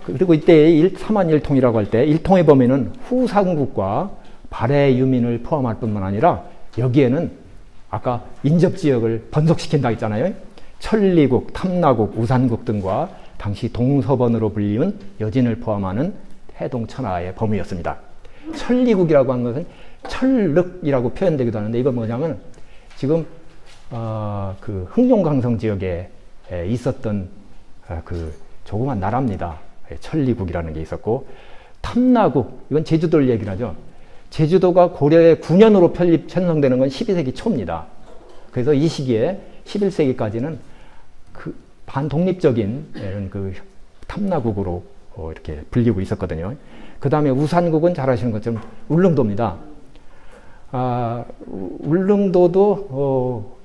그리고 이때 사만일통이라고 할 때 일통의 범위는 후삼국과 발해 유민을 포함할 뿐만 아니라, 여기에는 아까 인접지역을 번속시킨다 했잖아요. 천리국, 탐나국, 우산국 등과 당시 동서번으로 불리는 여진을 포함하는 해동천하의 범위였습니다. 천리국이라고 하는 것은 천륵이라고 표현되기도 하는데, 이건 뭐냐면 지금 그 흥룡강성 지역에 있었던 그 조그만 나라입니다. 천리국이라는 게 있었고, 탐나국, 이건 제주도를 얘기를 하죠. 제주도가 고려의 9년으로 편성되는 건 12세기 초입니다. 그래서 이 시기에 11세기까지는 그 반독립적인 그 탐나국으로 이렇게 불리고 있었거든요. 그 다음에 우산국은 잘 아시는 것처럼 울릉도입니다. 울릉도도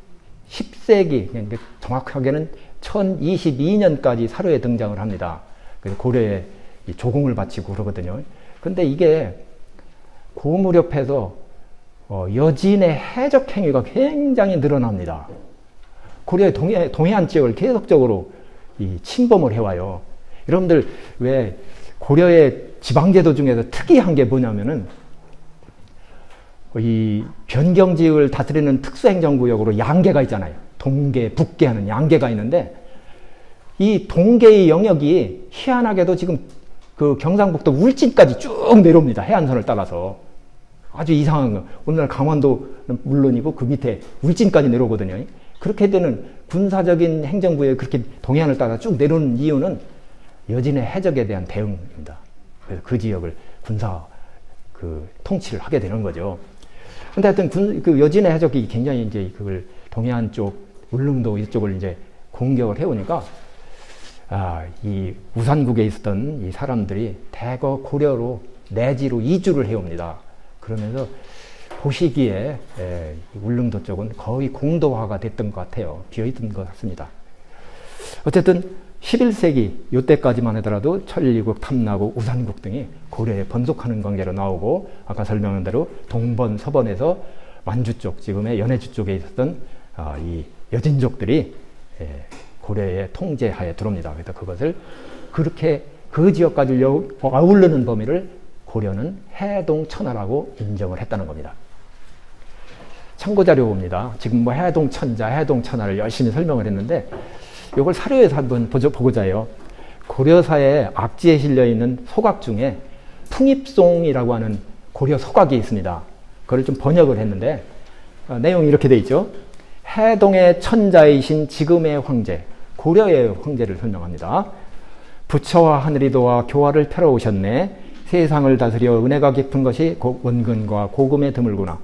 10세기, 그러니까 정확하게는 1022년까지 사료에 등장을 합니다. 그래서 고려에 조공을 바치고 그러거든요. 근데 이게 그 무렵에서 여진의 해적 행위가 굉장히 늘어납니다. 고려의 동해안 지역을 계속적으로 침범을 해와요. 여러분들 왜 고려의 지방제도 중에서 특이한 게 뭐냐면은 이 변경지역을 다스리는 특수행정구역으로 양계가 있잖아요. 동계, 북계 하는 양계가 있는데, 이 동계의 영역이 희한하게도 지금 그 경상북도 울진까지 쭉 내려옵니다. 해안선을 따라서. 아주 이상한 거. 오늘날 강원도는 물론이고 그 밑에 울진까지 내려오거든요. 그렇게 되는 군사적인 행정구역이 그렇게 동해안을 따라 쭉 내려오는 이유는 여진의 해적에 대한 대응입니다. 그래서 그 지역을 군사 통치를 하게 되는 거죠. 근데 하여튼 그 여진의 해적이 굉장히 이제 그걸 동해안 쪽, 울릉도 이쪽을 이제 공격을 해오니까, 이 우산국에 있었던 이 사람들이 대거 고려로 내지로 이주를 해옵니다. 그러면서 그 시기에 울릉도 쪽은 거의 공도화가 됐던 것 같아요. 비어있던 것 같습니다. 어쨌든 11세기 이때까지만 하더라도 천리국, 탐나국, 우산국 등이 고려에 번속하는 관계로 나오고, 아까 설명한 대로 동번, 서번에서 만주 쪽, 지금의 연해주 쪽에 있었던 이 여진족들이 고려의 통제하에 들어옵니다. 그래서 그것을 그렇게 그 지역까지 아우르는 범위를 고려는 해동천하라고 인정을 했다는 겁니다. 참고자료입니다. 지금 뭐 해동천자, 해동천하를 열심히 설명을 했는데, 이걸 사료에서 한번 보고자 해요. 고려사의 악지에 실려있는 소각 중에 풍입송이라고 하는 고려 소각이 있습니다. 그걸 좀 번역을 했는데, 내용이 이렇게 돼 있죠. 해동의 천자이신 지금의 황제, 고려의 황제를 설명합니다. 부처와 하늘이도와 교화를 펴러오셨네. 세상을 다스려 은혜가 깊은 것이 원근과 고금에 드물구나.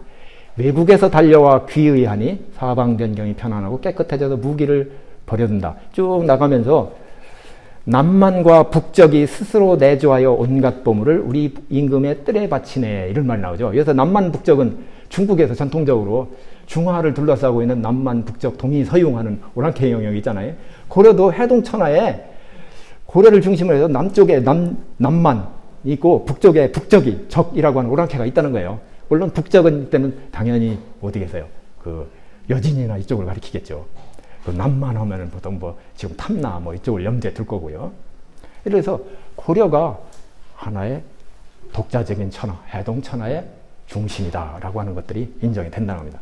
외국에서 달려와 귀의하니 사방 변경이 편안하고 깨끗해져서 무기를 버려둔다. 쭉 나가면서 남만과 북적이 스스로 내조하여 온갖 보물을 우리 임금의 뜰에 바치네, 이런 말이 나오죠. 그래서 남만 북적은 중국에서 전통적으로 중화를 둘러싸고 있는 남만 북적 동의서용하는 오랑캐 영역이 있잖아요. 고려도 해동천하에 고려를 중심으로 해서 남쪽에 남만 있고 북쪽에 북적이 적이라고 하는 오랑캐가 있다는 거예요. 물론 북적은 이때는 당연히 어디겠어요? 그 여진이나 이쪽을 가리키겠죠. 그 남만 하면은 보통 뭐 지금 탐나 뭐 이쪽을 염두에 둘 거고요. 그래서 고려가 하나의 독자적인 천하, 해동천하의 중심이다라고 하는 것들이 인정이 된다는 겁니다.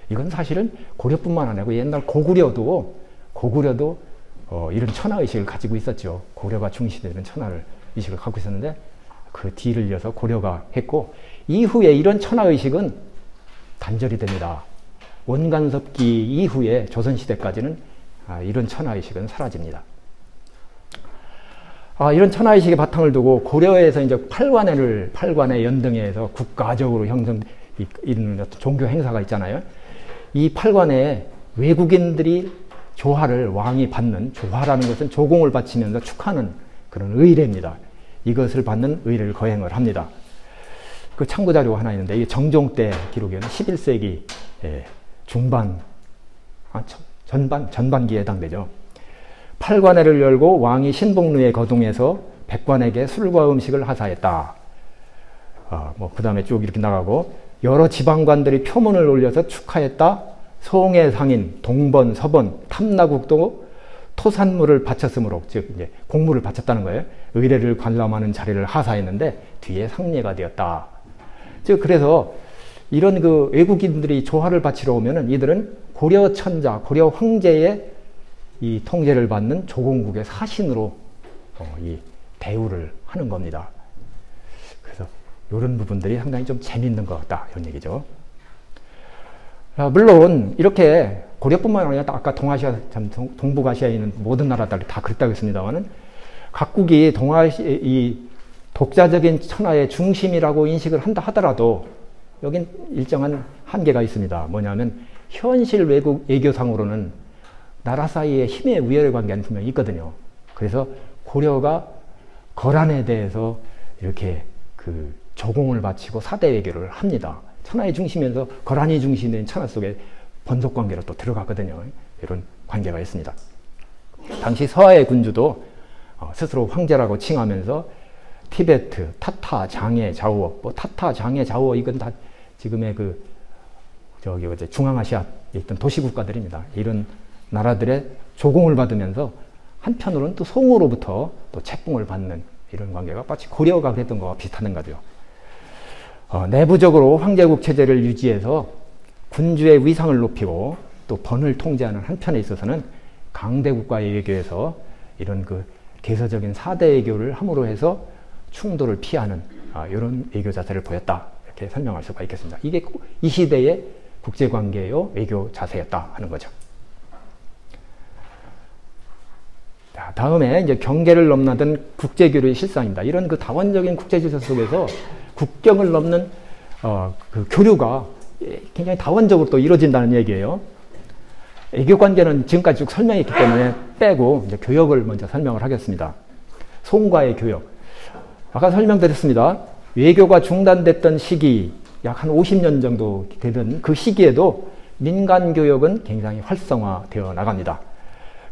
이건 사실은 고려뿐만 아니고 옛날 고구려도 이런 천하의식을 가지고 있었죠. 고려가 중시되는 천하를 의식을 갖고 있었는데, 그 뒤를 이어서 고려가 했고, 이후에 이런 천하의식은 단절이 됩니다. 원간섭기 이후에 조선시대까지는 이런 천하의식은 사라집니다. 이런 천하의식의 바탕을 두고 고려에서 이제 팔관의 연등에서 국가적으로 이런 종교 행사가 있잖아요. 이 팔관에 외국인들이 조화를 왕이 받는, 조화라는 것은 조공을 바치면서 축하는 그런 의례입니다. 이것을 받는 의례를 거행을 합니다. 그 참고자료가 하나 있는데, 이게 정종 때 기록에는 11세기 중반, 전반기에 해당되죠. 팔관회를 열고 왕이 신복루에 거동해서 백관에게 술과 음식을 하사했다. 그 다음에 쭉 이렇게 나가고, 여러 지방관들이 표문을 올려서 축하했다. 송해 상인, 동번, 서번, 탐나국도 토산물을 바쳤으므로, 즉 이제 공물을 바쳤다는 거예요. 의례를 관람하는 자리를 하사했는데 뒤에 상례가 되었다. 즉 그래서 이런 그 외국인들이 조화를 바치러 오면은 이들은 고려 천자, 고려 황제의 이 통제를 받는 조공국의 사신으로 이 대우를 하는 겁니다. 그래서 이런 부분들이 상당히 좀 재밌는 것 같다, 이런 얘기죠. 물론 이렇게 고려뿐만 아니라 아까 동아시아, 동북아시아에 있는 모든 나라들이 다 그랬다고 했습니다만은, 각국이 이 독자적인 천하의 중심이라고 인식을 한다 하더라도 여긴 일정한 한계가 있습니다. 뭐냐면 현실 외교상으로는 나라 사이에 힘의 우열의 관계는 분명히 있거든요. 그래서 고려가 거란에 대해서 이렇게 그 조공을 바치고 사대 외교를 합니다. 천하의 중심에서 거란이 중심된 천하 속에 번속 관계로 또 들어가거든요. 이런 관계가 있습니다. 당시 서하의 군주도 스스로 황제라고 칭하면서 티베트, 타타, 장애, 자우어, 타타, 장애, 자우어, 이건 다 지금의 중앙아시아에 있던 도시국가들입니다. 이런 나라들의 조공을 받으면서 한편으로는 또 송으로부터 또 책봉을 받는 이런 관계가 마치 고려가 그랬던 것과 비슷한 거죠. 내부적으로 황제국 체제를 유지해서 군주의 위상을 높이고 또 번을 통제하는 한편에 있어서는 강대국과의 외교에서 이런 그 개서적인 사대 외교를 함으로 해서 충돌을 피하는 이런 외교 자세를 보였다, 이렇게 설명할 수가 있겠습니다. 이게 이 시대의 국제관계의 외교 자세였다 하는 거죠. 자, 다음에 이제 경계를 넘나든 국제교류의 실상입니다. 이런 그 다원적인 국제질서 속에서 국경을 넘는 그 교류가 굉장히 다원적으로 또 이루어진다는 얘기예요. 애교 관계는 지금까지 쭉 설명했기 때문에 빼고 이제 교역을 먼저 설명을 하겠습니다. 송과의 교역. 아까 설명드렸습니다. 외교가 중단됐던 시기, 약 한 50년 정도 되던 그 시기에도 민간 교역은 굉장히 활성화되어 나갑니다.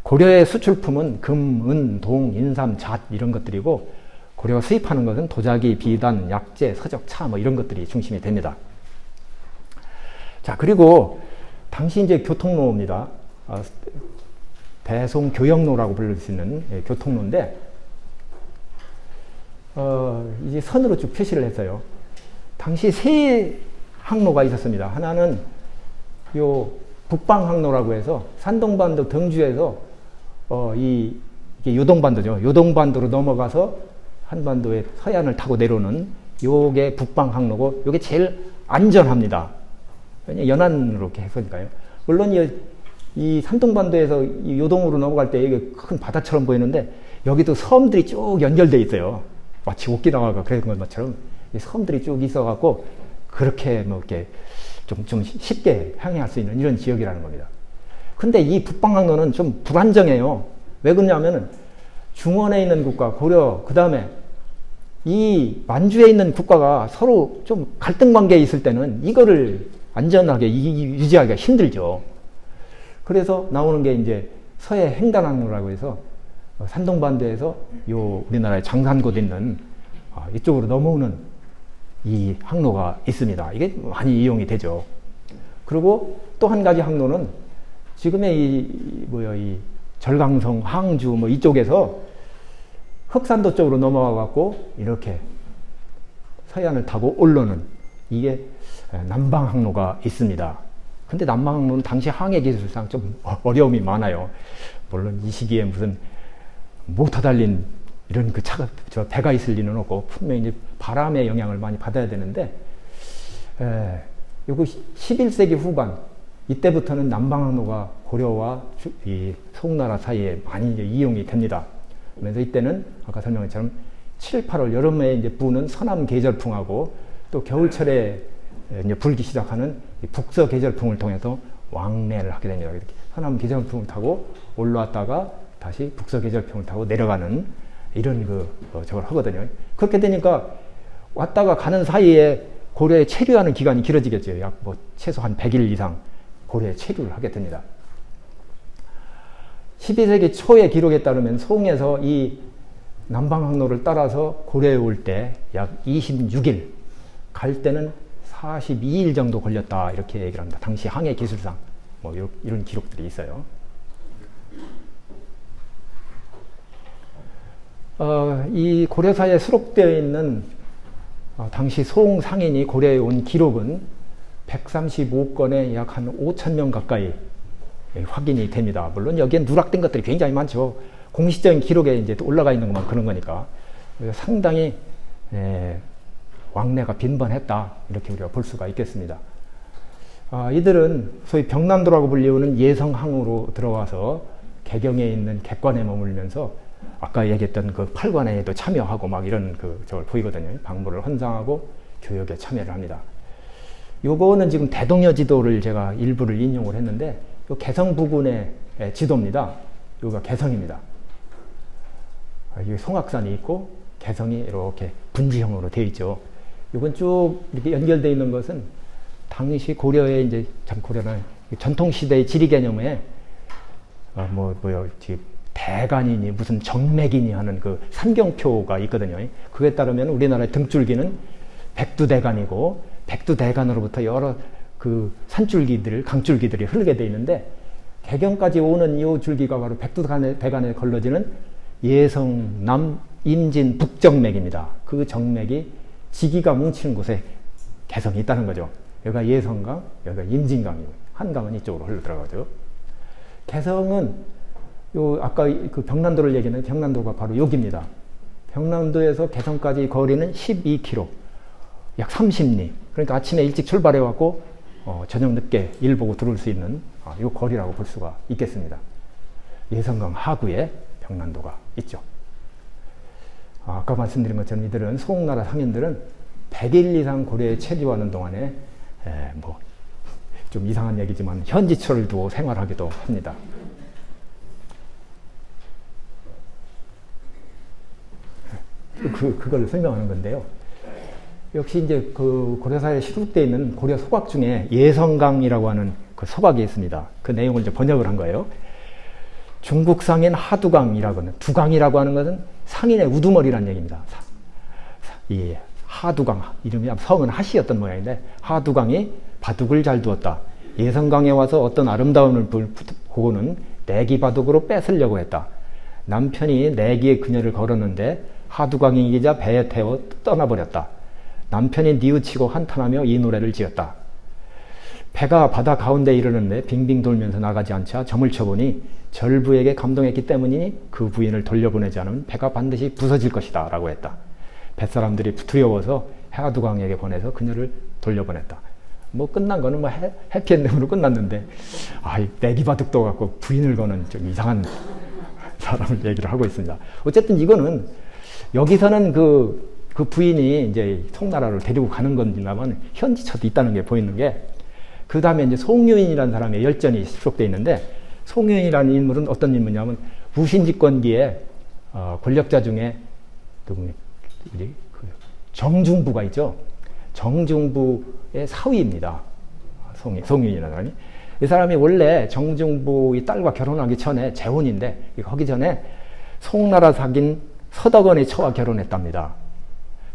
고려의 수출품은 금, 은, 동, 인삼, 잣 이런 것들이고 고려가 수입하는 것은 도자기, 비단, 약재, 서적, 차 뭐 이런 것들이 중심이 됩니다. 자, 그리고 당시 이제 교통로입니다. 대송교역로라고 부를 수 있는 교통로인데 이제 선으로 쭉 표시를 했어요. 당시 세 항로가 있었습니다. 하나는 요 북방항로라고 해서 산동반도 등주에서 이게 요동반도죠. 요동반도로 넘어가서 한반도의 서해안을 타고 내려오는 요게 북방항로고 요게 제일 안전합니다. 왜냐 연안으로 이렇게 했으니까요. 물론 이 산동반도에서 이 요동으로 넘어갈 때 이게 큰 바다처럼 보이는데 여기도 섬들이 쭉 연결되어 있어요. 마치 오키나와가 그런 것처럼 섬들이 쭉 있어갖고 그렇게 뭐 이렇게 좀 쉽게 항해할 수 있는 이런 지역이라는 겁니다. 근데 이 북방항로는 좀 불안정해요. 왜 그러냐면은 중원에 있는 국가, 고려, 그 다음에 이 만주에 있는 국가가 서로 좀 갈등 관계에 있을 때는 이거를 안전하게 유지하기가 힘들죠. 그래서 나오는 게 이제 서해 횡단항로라고 해서 산동반도에서 요 우리나라의 장산곳 있는 이쪽으로 넘어오는 이 항로가 있습니다. 이게 많이 이용이 되죠. 그리고 또 한 가지 항로는 지금의 이 절강성, 항주 뭐 이쪽에서 흑산도 쪽으로 넘어가 갖고 이렇게 서해안을 타고 올라오는 이게 남방항로가 있습니다. 근데 남방항로는 당시 항해 기술상 좀 어려움이 많아요. 물론 이 시기에 무슨 모터 달린 이런 그 차가 배가 있을 리는 없고 분명히 이제 바람의 영향을 많이 받아야 되는데 요거 11세기 후반 이때부터는 남방항로가 고려와 이 송나라 사이에 많이 이제 이용이 됩니다. 그래서 이때는 아까 설명한 것처럼 7, 8월 여름에 이제 부는 서남 계절풍하고 또 겨울철에 이제 불기 시작하는 북서 계절풍을 통해서 왕래를 하게 됩니다. 이렇게 서남 계절풍을 타고 올라왔다가 다시 북서 계절풍을 타고 내려가는 이런 저걸 하거든요. 그렇게 되니까 왔다가 가는 사이에 고려에 체류하는 기간이 길어지겠죠. 약 최소한 100일 이상 고려에 체류를 하게 됩니다. 12세기 초의 기록에 따르면 송에서 이 남방항로를 따라서 고려에 올 때 약 26일, 갈 때는 42일 정도 걸렸다 이렇게 얘기를 합니다. 당시 항해 기술상 뭐 이런 기록들이 있어요. 이 고려사에 수록되어 있는 당시 송 상인이 고려에 온 기록은 135건에 약 한 5,000명 가까이 확인이 됩니다. 물론 여기에 누락된 것들이 굉장히 많죠. 공식적인 기록에 이제 올라가 있는 것만 그런 거니까 상당히 왕래가 빈번했다 이렇게 우리가 볼 수가 있겠습니다. 이들은 소위 병남도라고 불리우는 예성항으로 들어와서 개경에 있는 객관에 머물면서 아까 얘기했던 그 팔관에도 참여하고 막 이런 저걸 보이거든요. 방문을 헌상하고 교역에 참여를 합니다. 요거는 지금 대동여 지도를 제가 일부를 인용을 했는데 요 개성 부근의 지도입니다. 요가 개성입니다. 여기 송악산이 있고 개성이 이렇게 분지형으로 되어 있죠. 요건 쭉 이렇게 연결되어 있는 것은 당시 고려의 이제 고려는 전통시대의 지리 개념에 대간이니 무슨 정맥이니 하는 그 삼경표가 있거든요. 그에 따르면 우리나라의 등줄기는 백두대간이고 백두대간으로부터 여러 그 산줄기들, 강줄기들이 흐르게 되어 있는데 개경까지 오는 이 줄기가 바로 백두대간에 걸러지는 예성, 남, 임진, 북정맥입니다. 그 정맥이 지기가 뭉치는 곳에 개성이 있다는 거죠. 여기가 예성강, 여기가 임진강이고 한강은 이쪽으로 흘러 들어가죠. 개성은 아까 그 병남도를 얘기하는 병남도가 바로 여기입니다. 병남도에서 개성까지 거리는 12km, 약 30리. 그러니까 아침에 일찍 출발해갖고 저녁 늦게 일 보고 들어올 수 있는 이 거리라고 볼 수가 있겠습니다. 예성강 하구에 병난도가 있죠. 아까 말씀드린 것처럼 이들은 송나라 상인들은 100일 이상 고려에 체류하는 동안에 뭐 좀 이상한 얘기지만 현지처를 두고 생활하기도 합니다. 그걸 설명하는 건데요. 역시 이제 그 고려사에 시록되어 있는 고려 서각 중에 예성강이라고 하는 그 서각이 있습니다. 그 내용을 이제 번역을 한 거예요. 중국 상인 하두강이라고 하는, 두강이라고 하는 것은 상인의 우두머리라는 얘기입니다. 이 하두강, 이름이 성은 하시였던 모양인데, 하두강이 바둑을 잘 두었다. 예성강에 와서 어떤 아름다움을 보고는 내기 바둑으로 뺏으려고 했다. 남편이 내기의 그녀를 걸었는데 하두강이 이기자 배에 태워 떠나버렸다. 남편이 뉘우치고 한탄하며 이 노래를 지었다. 배가 바다 가운데 이르는데 빙빙 돌면서 나가지 않자 점을 쳐보니 절부에게 감동했기 때문이니 그 부인을 돌려보내지 않으면 배가 반드시 부서질 것이다 라고 했다. 뱃사람들이 두려워서 하두강에게 보내서 그녀를 돌려보냈다. 뭐 끝난 거는 뭐 해피엔딩으로 끝났는데, 내기 바둑도 갖고 부인을 거는 좀 이상한 사람을 얘기를 하고 있습니다. 어쨌든 이거는 여기서는 그 부인이 이제 송나라로 데리고 가는 건지라면 현지처도 있다는 게 보이는 게, 그 다음에 이제 송유인이라는 사람의 열전이 수록되어 있는데, 송유인이라는 인물은 어떤 인물이냐면 무신집권기에 권력자 중에 정중부가 있죠. 정중부의 사위입니다. 송유인이라는 사람이. 이 사람이 원래 정중부의 딸과 결혼하기 전에 재혼인데, 거기 전에 송나라 사긴 서덕원의 처와 결혼했답니다.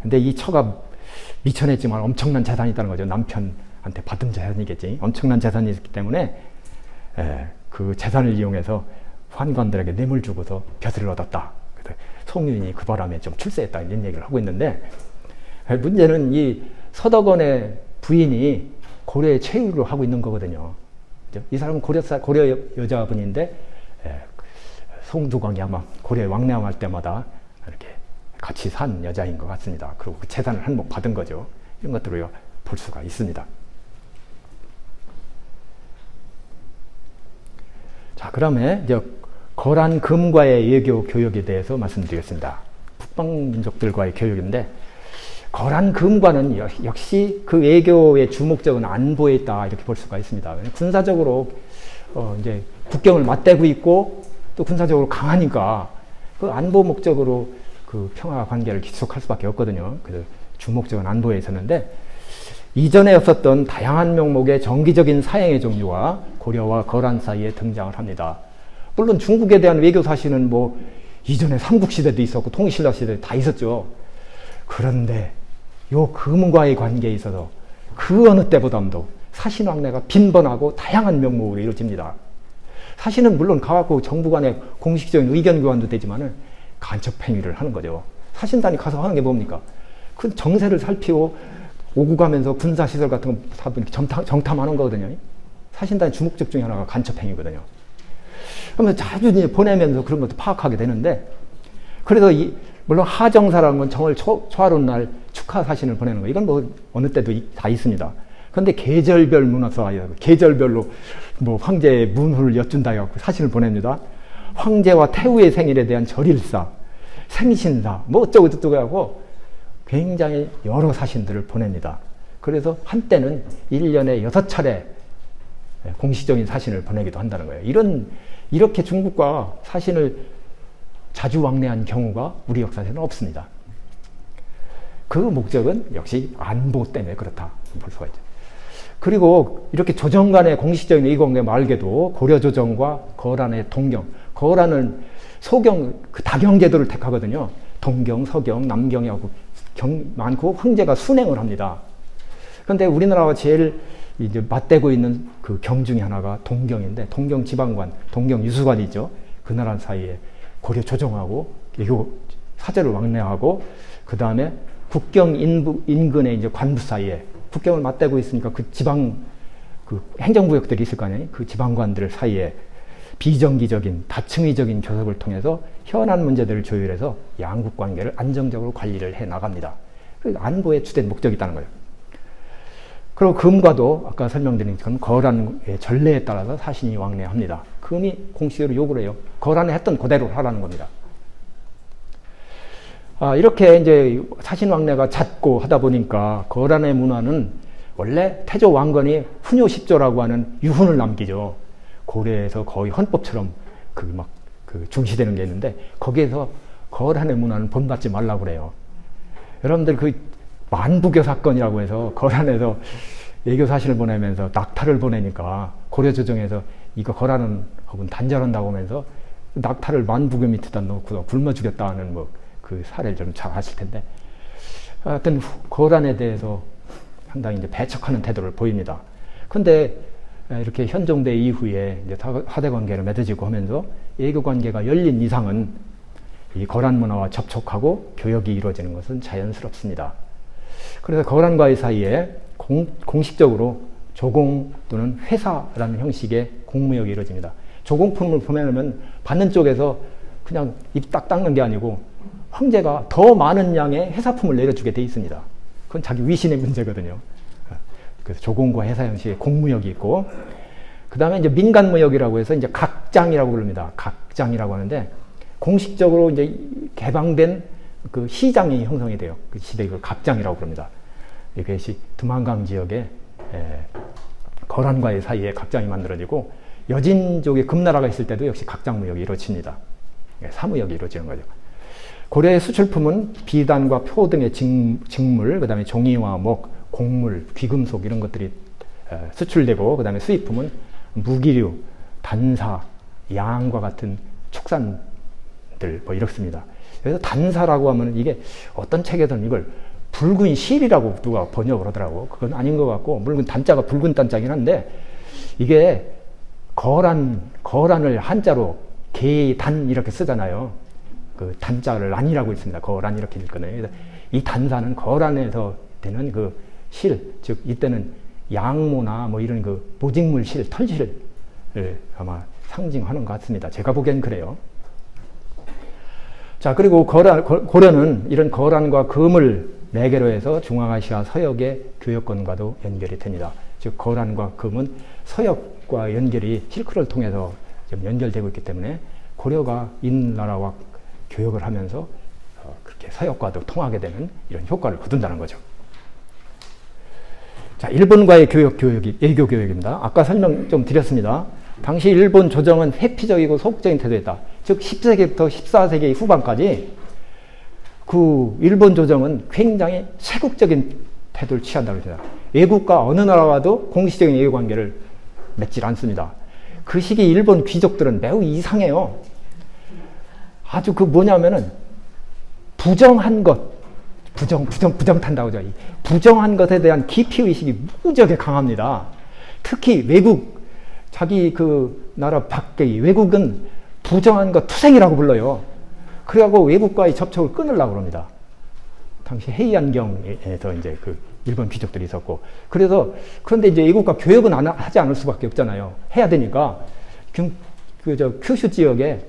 근데 이 처가 미천했지만 엄청난 재산이 있다는 거죠. 남편한테 받은 재산이겠지. 엄청난 재산이 있기 때문에 그 재산을 이용해서 환관들에게 뇌물 주고서 벼슬을 얻었다. 그래서 송유인이 그 바람에 좀 출세했다 이런 얘기를 하고 있는데, 문제는 이 서덕원의 부인이 고려에 체유를 하고 있는 거거든요. 이 사람은 고려 여자분인데 송두광이 아마 고려에 왕래할 때마다 이렇게 같이 산 여자인 것 같습니다. 그리고 그 재산을 한몫 받은 거죠. 이런 것들을 볼 수가 있습니다. 자, 그러면 이제 거란 금과의 외교 교역에 대해서 말씀드리겠습니다. 북방 민족들과의 교역인데, 거란 금과는 역시 그 외교의 주목적은 안보에 있다 이렇게 볼 수가 있습니다. 군사적으로 이제 국경을 맞대고 있고 또 군사적으로 강하니까 그 안보 목적으로 그 평화 관계를 지속할 수밖에 없거든요. 그래서 주목적은 안보에 있었는데, 이전에 없었던 다양한 명목의 정기적인 사행의 종류가 고려와 거란 사이에 등장을 합니다. 물론 중국에 대한 외교 사실은 뭐 이전에 삼국시대도 있었고 통일신라 시대도 다 있었죠. 그런데 요 금과의 관계에 있어서 그 어느 때보다도 사신왕래가 빈번하고 다양한 명목으로 이루어집니다. 사신은 물론 가갖고 정부 간의 공식적인 의견 교환도 되지만은 간첩행위를 하는 거죠. 사신단이 가서 하는 게 뭡니까? 그 정세를 살피고 오고 가면서 군사시설 같은 거 정탐하는 거거든요. 사신단의 주목적 중에 하나가 간첩행위거든요. 그러면 자주 이제 보내면서 그런 것도 파악하게 되는데, 그래서 물론 하정사라는 건 정월 초하룻 날 축하 사신을 보내는 거, 이건 뭐 어느 때도 다 있습니다. 그런데 계절별 문화사, 계절별로 뭐 황제의 문후를 여쭌다 해갖고 사신을 보냅니다. 황제와 태후의 생일에 대한 절일사, 생신사, 뭐 어쩌고 저쩌고 하고 굉장히 여러 사신들을 보냅니다. 그래서 한때는 1년에 6차례 공식적인 사신을 보내기도 한다는 거예요. 이렇게 중국과 사신을 자주 왕래한 경우가 우리 역사에는 없습니다. 그 목적은 역시 안보 때문에 그렇다 볼 수가 있죠. 그리고 이렇게 조정 간의 공식적인 의관계 말고도 고려 조정과 거란의 동경, 거란은 소경, 그 다경제도를 택하거든요. 동경, 서경, 남경이 하고 많고 황제가 순행을 합니다. 그런데 우리나라와 제일 이제 맞대고 있는 그 경 중에 하나가 동경인데, 동경 지방관, 동경 유수관이 있죠. 그 나라 사이에 고려 조정하고 사제를 왕래하고, 그 다음에 국경 인근의 이제 관부 사이에 국경을 맞대고 있으니까 그 지방 그 행정구역들이 있을 거 아니에요. 그 지방관들 사이에 비정기적인 다층위적인 교섭을 통해서 현안 문제들을 조율해서 양국 관계를 안정적으로 관리를 해 나갑니다. 그 안보의 주된 목적이 있다는 거예요. 그리고 금과도 아까 설명드린 것처럼 거란의 전례에 따라서 사신이 왕래합니다. 금이 공식적으로 요구를 해요. 거란에 했던 그대로 하라는 겁니다. 이렇게 이제 사신왕래가 잦고 하다 보니까 거란의 문화는 원래 태조 왕건이 훈요10조라고 하는 유훈을 남기죠. 고려에서 거의 헌법처럼 중시되는 게 있는데 거기에서 거란의 문화는 본받지 말라고 그래요. 여러분들 그 만부교 사건이라고 해서 거란에서 애교 사신을 보내면서 낙타를 보내니까 고려 조정에서 이거 거란은 단절한다고 하면서 낙타를 만부교 밑에다 놓고 굶어 죽였다는 그 사례를 좀 잘 아실 텐데, 하여튼 거란에 대해서 상당히 이제 배척하는 태도를 보입니다. 근데 이렇게 현종대 이후에 이제 하대 관계를 맺어지고 하면서 애교 관계가 열린 이상은 이 거란 문화와 접촉하고 교역이 이루어지는 것은 자연스럽습니다. 그래서 거란과의 사이에 공식적으로 조공 또는 회사라는 형식의 공무역이 이루어집니다. 조공품을 보내면 받는 쪽에서 그냥 입 딱 닦는 게 아니고 황제가 더 많은 양의 회사품을 내려주게 돼 있습니다. 그건 자기 위신의 문제거든요. 그래서 조공과 회사 형식의 공무역이 있고, 그 다음에 이제 민간무역이라고 해서 이제 각장이라고 부릅니다. 각장이라고 하는데, 공식적으로 이제 개방된 그 시장이 형성이 돼요. 그 시대에 이걸 각장이라고 부릅니다. 이것이 두만강 지역에 거란과의 사이에 각장이 만들어지고, 여진족의 금나라가 있을 때도 역시 각장무역이 이루어집니다. 사무역이 이루어지는 거죠. 고려의 수출품은 비단과 표 등의 직물, 그 다음에 종이와 목, 곡물, 귀금속 이런 것들이 수출되고, 그 다음에 수입품은 무기류, 단사, 양과 같은 축산들 이렇습니다. 그래서 단사라고 하면 이게 어떤 책에서는 이걸 붉은 실이라고 누가 번역을 하더라고. 그건 아닌 것 같고, 물론 단자가 붉은 단자긴 한데, 이게 거란을 한자로 계단 이렇게 쓰잖아요. 그 단자를 란이라고 있습니다. 거란 이렇게 읽거든요. 그래서 이 단사는 거란에서 되는 그 실, 즉 이때는 양모나 이런 그 모직물 실, 털실을 아마 상징하는 것 같습니다. 제가 보기엔 그래요. 자, 그리고 고려는 이런 거란과 금을 매개로 해서 중앙아시아 서역의 교역권과도 연결이 됩니다. 즉 거란과 금은 서역과 연결이 실크를 통해서 좀 연결되고 있기 때문에 고려가 인나라와 교역을 하면서 그렇게 서역과도 통하게 되는 이런 효과를 거둔다는 거죠. 자, 일본과의 교역이 애교 교역입니다. 아까 설명 좀 드렸습니다. 당시 일본 조정은 회피적이고 소극적인 태도였다. 즉 10세기부터 14세기 후반까지 그 일본 조정은 굉장히 세국적인 태도를 취한다고 했습니다. 외국과 어느 나라와도 공식적인 외교 관계를 맺질 않습니다. 그 시기 일본 귀족들은 매우 이상해요. 아주 뭐냐면은 부정한 것, 부정 탄다고 하죠. 부정한 것에 대한 기피의식이 무지하게 강합니다. 특히 외국, 자기 그 나라 밖의 외국은 부정한 것 투생이라고 불러요. 그래갖고 외국과의 접촉을 끊으려고 합니다. 당시 헤이안경에서 이제 그 일본 귀족들이 있었고, 그런데 이제 외국과 교역은 하지 않을 수밖에 없잖아요. 해야 되니까. 큐슈 지역에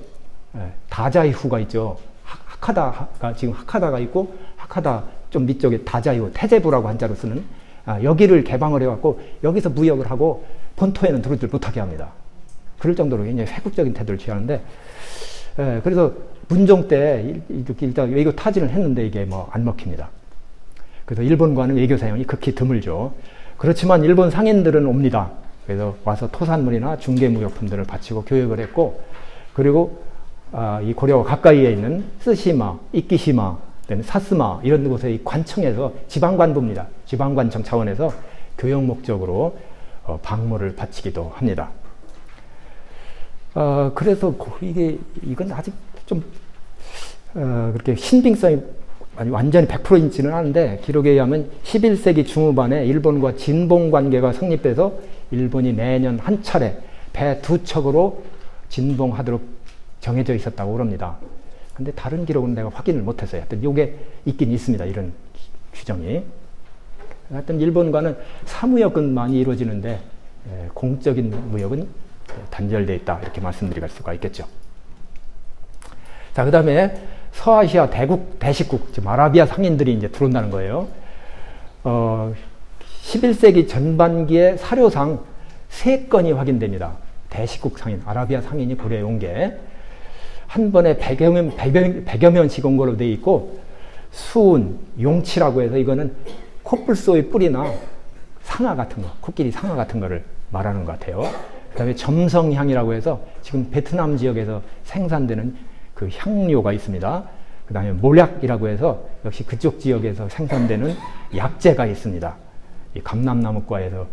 다자이후가 있죠. 하카다가 지금 하카다가 있고, 하카다 좀 밑쪽에 다자이후, 태제부라고 한자로 쓰는 여기를 개방을 해갖고 여기서 무역을 하고 본토에는 들어오질 못하게 합니다. 그럴 정도로 굉장히 세국적인 태도를 취하는데, 그래서 문종 때 일단 외교 타진을 했는데 이게 안 먹힙니다. 그래서 일본과는 외교 사용이 극히 드물죠. 그렇지만 일본 상인들은 옵니다. 그래서 와서 토산물이나 중개무역품들을 바치고 교역을 했고, 그리고 이 고려와 가까이에 있는 스시마, 이키시마, 사스마 이런 곳의 관청에서 지방관부입니다. 지방관청 차원에서 교역 목적으로 방모를 바치기도 합니다. 그래서 이건 아직 좀 그렇게 신빙성이 완전히 100%인지는 않은데, 기록에 의하면 11세기 중후반에 일본과 진봉 관계가 성립돼서 일본이 매년 한 차례 배 2척으로 진봉하도록 정해져 있었다고 그럽니다. 근데 다른 기록은 내가 확인을 못했어요. 하여튼 이게 있긴 있습니다. 이런 규정이. 하여튼 일본과는 사무역은 많이 이루어지는데 공적인 무역은 단절되어 있다. 이렇게 말씀드릴 수가 있겠죠. 자, 그 다음에 서아시아 대식국, 즉 아라비아 상인들이 이제 들어온다는 거예요. 11세기 전반기에 사료상 3건이 확인됩니다. 대식국 상인, 아라비아 상인이 고려에 온 게 한 번에 100여 명씩 온 걸로 되어 있고, 수은, 용치라고 해서 이거는 코뿔소의 뿔이나 상아 같은 거, 코끼리 상아 같은 거를 말하는 것 같아요. 그 다음에 점성향이라고 해서 지금 베트남 지역에서 생산되는 그 향료가 있습니다. 그 다음에 모략이라고 해서 역시 그쪽 지역에서 생산되는 약재가 있습니다. 이 감람나무과에서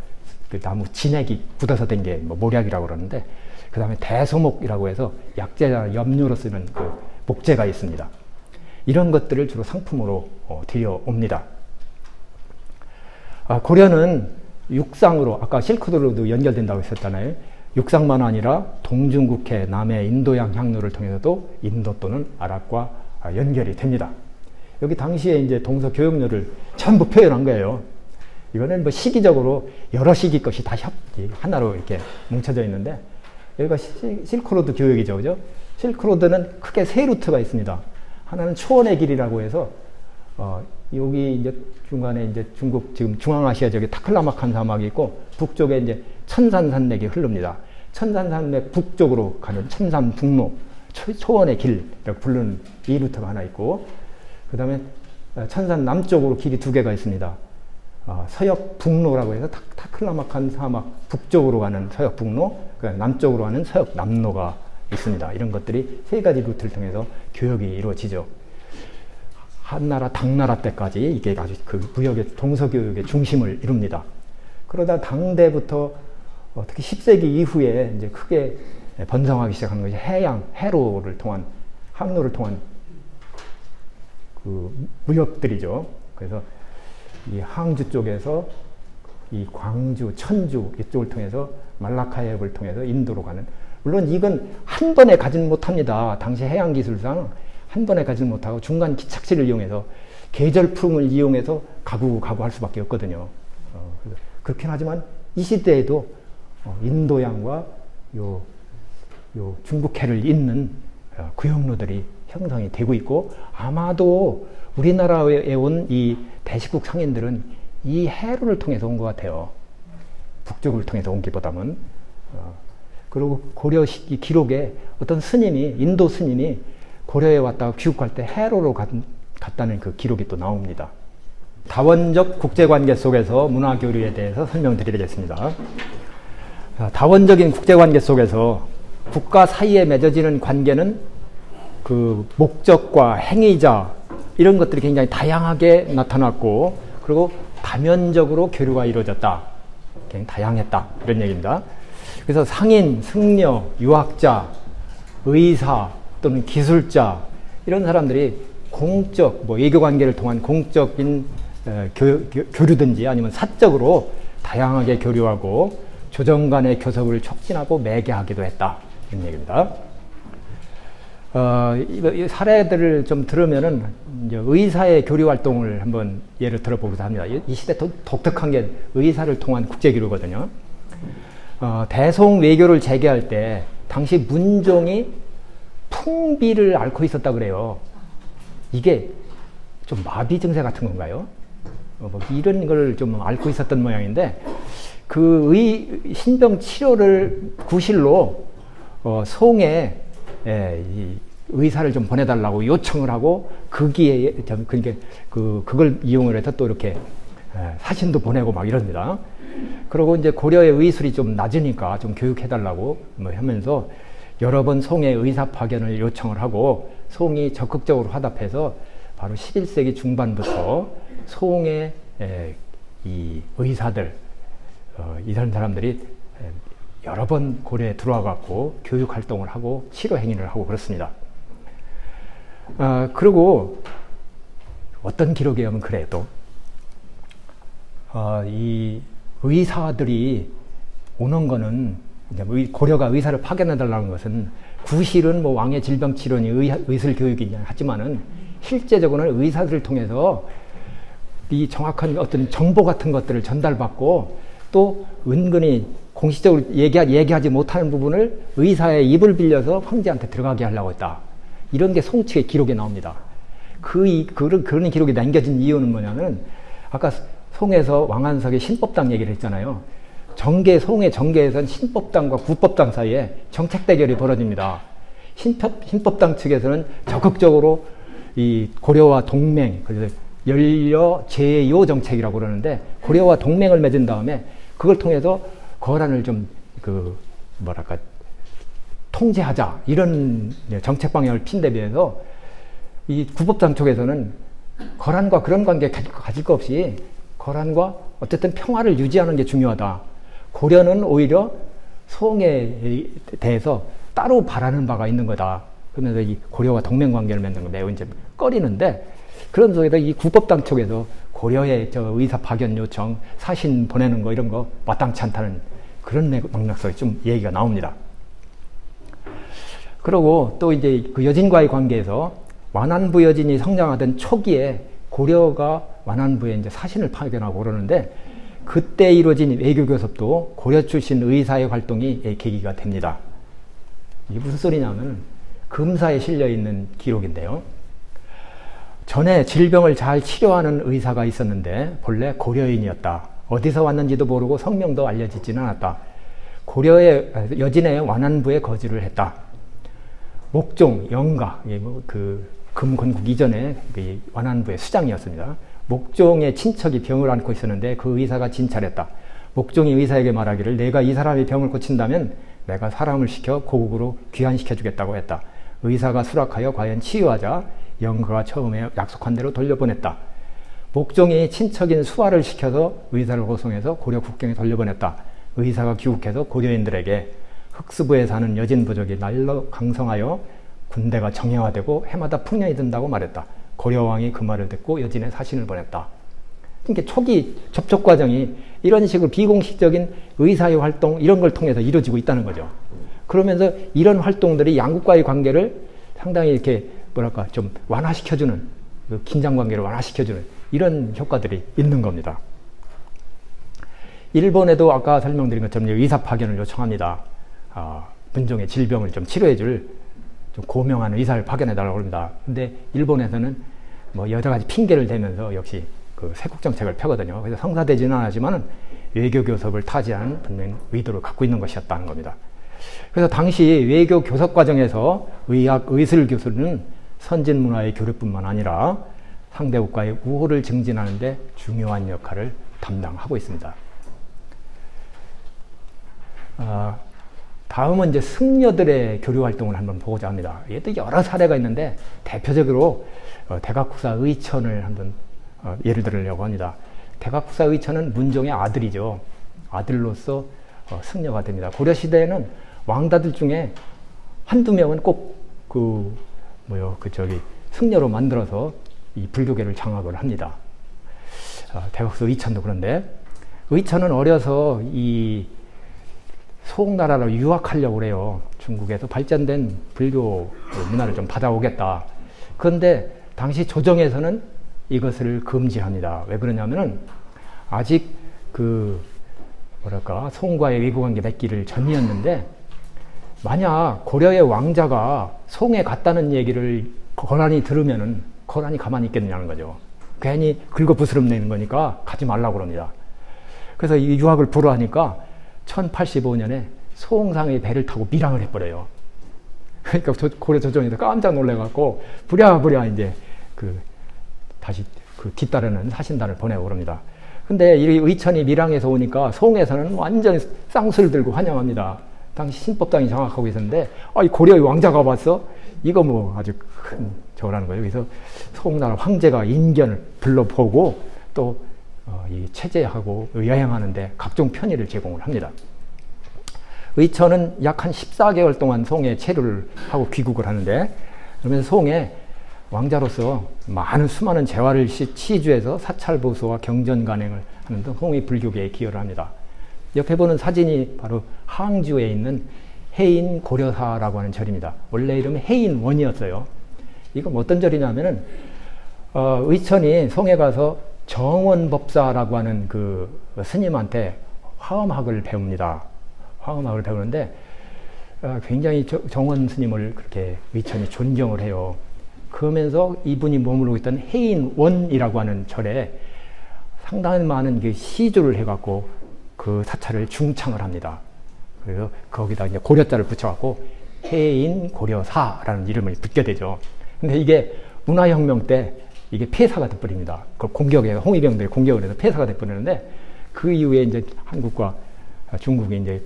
그 나무 진액이 굳어서 된 게 뭐 모략이라고 그러는데, 그 다음에 대소목이라고 해서 약재나 염료로 쓰는 그 목재가 있습니다. 이런 것들을 주로 상품으로 들여옵니다. 고려는 육상으로, 아까 실크로도 연결된다고 했었잖아요. 육상만 아니라 동중국해, 남해, 인도양 향로를 통해서도 인도 또는 아랍과 연결이 됩니다. 여기 당시에 이제 동서 교역로를 전부 표현한 거예요. 이거는 뭐 시기적으로 여러 시기 것이 다 하나로 이렇게 뭉쳐져 있는데, 여기가 실크로드 교역이죠, 그죠? 실크로드는 크게 세 루트가 있습니다. 하나는 초원의 길이라고 해서, 여기 이제 중간에 이제 중국, 지금 중앙아시아 지역에 타클라마칸 사막이 있고, 북쪽에 이제 천산산맥이 흐릅니다. 천산산맥 북쪽으로 가는 천산북로, 초원의 길이라고 부르는 이 루트가 하나 있고, 그 다음에 천산 남쪽으로 길이 두 개가 있습니다. 서역북로라고 해서 타클라마칸 사막 북쪽으로 가는 서역북로, 남쪽으로 가는 서역남로가 있습니다. 이런 것들이 세 가지 루트를 통해서 교역이 이루어지죠. 한나라, 당나라 때까지 이게 아주 그 무역의, 동서교역의 중심을 이룹니다. 그러다 당대부터 특히 10세기 이후에 이제 크게 번성하기 시작한 것이 해로를 통한, 항로를 통한 그 무역들이죠. 그래서 이 항주 쪽에서 이 광주, 천주 이쪽을 통해서 말라카 해협을 통해서 인도로 가는, 물론 이건 한 번에 가지는 못합니다. 당시 해양 기술상 한 번에 가지는 못하고 중간 기착지를 이용해서 계절풍을 이용해서 가고 할 수밖에 없거든요. 그렇긴 하지만 이 시대에도 인도양과 요 중국해를 잇는 구역로들이 형성이 되고 있고, 아마도 우리나라에 온 이 대식국 상인들은 이 해로를 통해서 온 것 같아요. 북쪽을 통해서 온 기보다는. 그리고 고려 시기 기록에 어떤 스님이, 인도 스님이 고려에 왔다가 귀국할 때 해로로 갔다는 그 기록이 또 나옵니다. 다원적 국제관계 속에서 문화교류에 대해서 설명드리겠습니다. 다원적인 국제관계 속에서 국가 사이에 맺어지는 관계는 그 목적과 행위자 이런 것들이 굉장히 다양하게 나타났고, 그리고 다면적으로 교류가 이루어졌다. 굉장히 다양했다. 이런 얘기입니다. 그래서 상인, 승려, 유학자, 의사 또는 기술자 이런 사람들이 공적, 뭐 외교관계를 통한 공적인 교류든지 아니면 사적으로 다양하게 교류하고 조정 간의 교섭을 촉진하고 매개하기도 했다. 이런 얘기입니다. 이 사례들을 좀 들으면은 이제 의사의 교류 활동을 한번 예를 들어보기도 합니다. 이 시대 독특한 게 의사를 통한 국제교류거든요. 대송 외교를 재개할 때 당시 문종이 풍비를 앓고 있었다 그래요. 이게 좀 마비 증세 같은 건가요? 뭐 이런 걸 좀 앓고 있었던 모양인데, 그 신병 치료를 구실로 송에 이 의사를 좀 보내달라고 요청을 하고, 그기에 그걸 이용을 해서 또 이렇게 사신도 보내고 막 이럽니다. 그리고 이제 고려의 의술이 좀 낮으니까 좀 교육해달라고 뭐 하면서 여러 번 송의 의사 파견을 요청을 하고, 송이 적극적으로 화답해서 바로 11세기 중반부터 송의 이 의사들, 이런 사람들이 여러 번 고려에 들어와 갖고 교육 활동을 하고 치료 행위를 하고 그렇습니다. 그리고 어떤 기록에 의하면 그래요. 또 이 의사들이 오는 거는, 고려가 의사를 파견해달라는 것은 구실은 뭐 왕의 질병치료니 의술 교육이냐 하지만은 실제적으로는 의사들을 통해서 이 정확한 어떤 정보 같은 것들을 전달받고, 또 은근히 공식적으로 얘기하지 못하는 부분을 의사의 입을 빌려서 황제한테 들어가게 하려고 했다. 이런 게 송측의 기록에 나옵니다. 그런 기록이 남겨진 이유는 뭐냐면, 아까 송에서 왕한석의 신법당 얘기를 했잖아요. 송의 정계에서는 신법당과 구법당 사이에 정책 대결이 벌어집니다. 신법당 측에서는 적극적으로 이 고려와 동맹, 그래서 연려 제요 정책이라고 그러는데, 고려와 동맹을 맺은 다음에 그걸 통해서 거란을 좀 통제하자, 이런 정책 방향을 핀 데 비해서 이 구법당 쪽에서는 거란과 그런 관계 가질 거 없이 거란과 어쨌든 평화를 유지하는 게 중요하다. 고려는 오히려 송에 대해서 따로 바라는 바가 있는 거다. 그러면서 이 고려와 동맹 관계를 맺는 거 매우 이제 꺼리는데, 그런 속에서 이 구법당 쪽에서 고려의 의사 파견 요청, 사신 보내는 거 이런 거 마땅치 않다는 그런 맥락 속에 좀 얘기가 나옵니다. 그리고 또 이제 그 여진과의 관계에서 완안부 여진이 성장하던 초기에 고려가 완안부에 이제 사신을 파견하고 그러는데, 그때 이루어진 외교 교섭도 고려 출신 의사의 활동이 계기가 됩니다. 이게 무슨 소리냐면 금사에 실려 있는 기록인데요. 전에 질병을 잘 치료하는 의사가 있었는데 본래 고려인이었다. 어디서 왔는지도 모르고 성명도 알려지지는 않았다. 고려의 여진의 완안부에 거주를 했다. 목종, 영가, 그 금건국 이전에 완안부의 수장이었습니다. 목종의 친척이 병을 앓고 있었는데 그 의사가 진찰했다. 목종이 의사에게 말하기를 내가 이 사람이 병을 고친다면 내가 사람을 시켜 고국으로 귀환시켜주겠다고 했다. 의사가 수락하여 과연 치유하자 영가가 처음에 약속한 대로 돌려보냈다. 목종이 친척인 수화를 시켜서 의사를 호송해서 고려 국경에 돌려보냈다. 의사가 귀국해서 고려인들에게 흑수부에 사는 여진 부족이 날로 강성하여 군대가 정예화되고 해마다 풍년이 든다고 말했다. 고려왕이 그 말을 듣고 여진에 사신을 보냈다. 그러니까 초기 접촉 과정이 이런 식으로 비공식적인 의사의 활동 이런 걸 통해서 이루어지고 있다는 거죠. 그러면서 이런 활동들이 양국과의 관계를 상당히 이렇게 좀 완화시켜주는, 긴장 관계를 완화시켜주는 이런 효과들이 있는 겁니다. 일본에도 아까 설명드린 것처럼 의사 파견을 요청합니다. 문종의 질병을 좀 치료해줄 좀 고명한 의사를 파견해달라고 합니다. 근데 일본에서는 뭐 여러 가지 핑계를 대면서 역시 그 세국 정책을 펴거든요. 그래서 성사되지는 않았지만 외교 교섭을 타지하는 분명히 의도를 갖고 있는 것이었다는 겁니다. 그래서 당시 외교 교섭 과정에서 의학, 의술 교수는 선진 문화의 교류뿐만 아니라 상대 국가의 우호를 증진하는 데 중요한 역할을 담당하고 있습니다. 다음은 이제 승려들의 교류 활동을 한번 보고자 합니다. 이게 여러 사례가 있는데 대표적으로 대각국사 의천을 한번 예를 들으려고 합니다. 대각국사 의천은 문종의 아들이죠. 아들로서 승려가 됩니다. 고려시대에는 왕다들 중에 한두 명은 꼭 승려로 만들어서 이 불교계를 장악을 합니다. 대각국사 의천도 그런데, 의천은 어려서 이 소옥나라로 유학하려고 그래요. 중국에서 발전된 불교 문화를 좀 받아오겠다. 그런데 당시 조정에서는 이것을 금지합니다. 왜 그러냐면은 아직 송과의 외교관계 맺기를 전이었는데, 만약 고려의 왕자가 송에 갔다는 얘기를 거란이 들으면은 거란이 가만히 있겠느냐는 거죠. 괜히 긁어부스럼내는 거니까 가지 말라고 그럽니다. 그래서 이 유학을 불허하니까 1085년에 소홍상의 배를 타고 밀항을 해버려요. 그러니까 고려 조정에서 깜짝 놀래갖고 부랴부랴 이제 다시 뒤따르는 사신단을 보내고 그럽니다. 근데 이 의천이 밀항에서 오니까 송에서는 완전히 쌍수를 들고 환영합니다. 당시 신법당이 장악하고 있었는데, 이 고려의 왕자가 왔어? 이거 뭐 아주 큰 저라는 거예요. 그래서 송나라 황제가 인견을 불러보고 또 이 체제하고 여행하는데 각종 편의를 제공을 합니다. 의천은 약 한 14개월 동안 송에 체류를 하고 귀국을 하는데, 그러면서 송에 왕자로서 수많은 재화를 치주해서 사찰보수와 경전 간행을 하는 등 송의 불교계에 기여를 합니다. 옆에 보는 사진이 바로 항주에 있는 해인 고려사라고 하는 절입니다. 원래 이름은 해인원이었어요. 이건 어떤 절이냐면은 의천이 송에 가서 정원법사라고 하는 그 스님한테 화엄학을 배웁니다. 화엄학을 배우는데 굉장히 정원 스님을 그렇게 의천이 존경을 해요. 그러면서 이분이 머무르고 있던 해인원이라고 하는 절에 상당히 많은 시주를 해갖고 그 사찰을 중창을 합니다. 그래서 거기다 이제 고려자를 붙여갖고 해인고려사라는 이름을 붙게 되죠. 근데 이게 문화혁명 때 이게 폐사가 돼버립니다. 그걸 공격해서 홍위병들이 공격을 해서 폐사가 돼버리는데, 그 이후에 이제 한국과 중국이 이제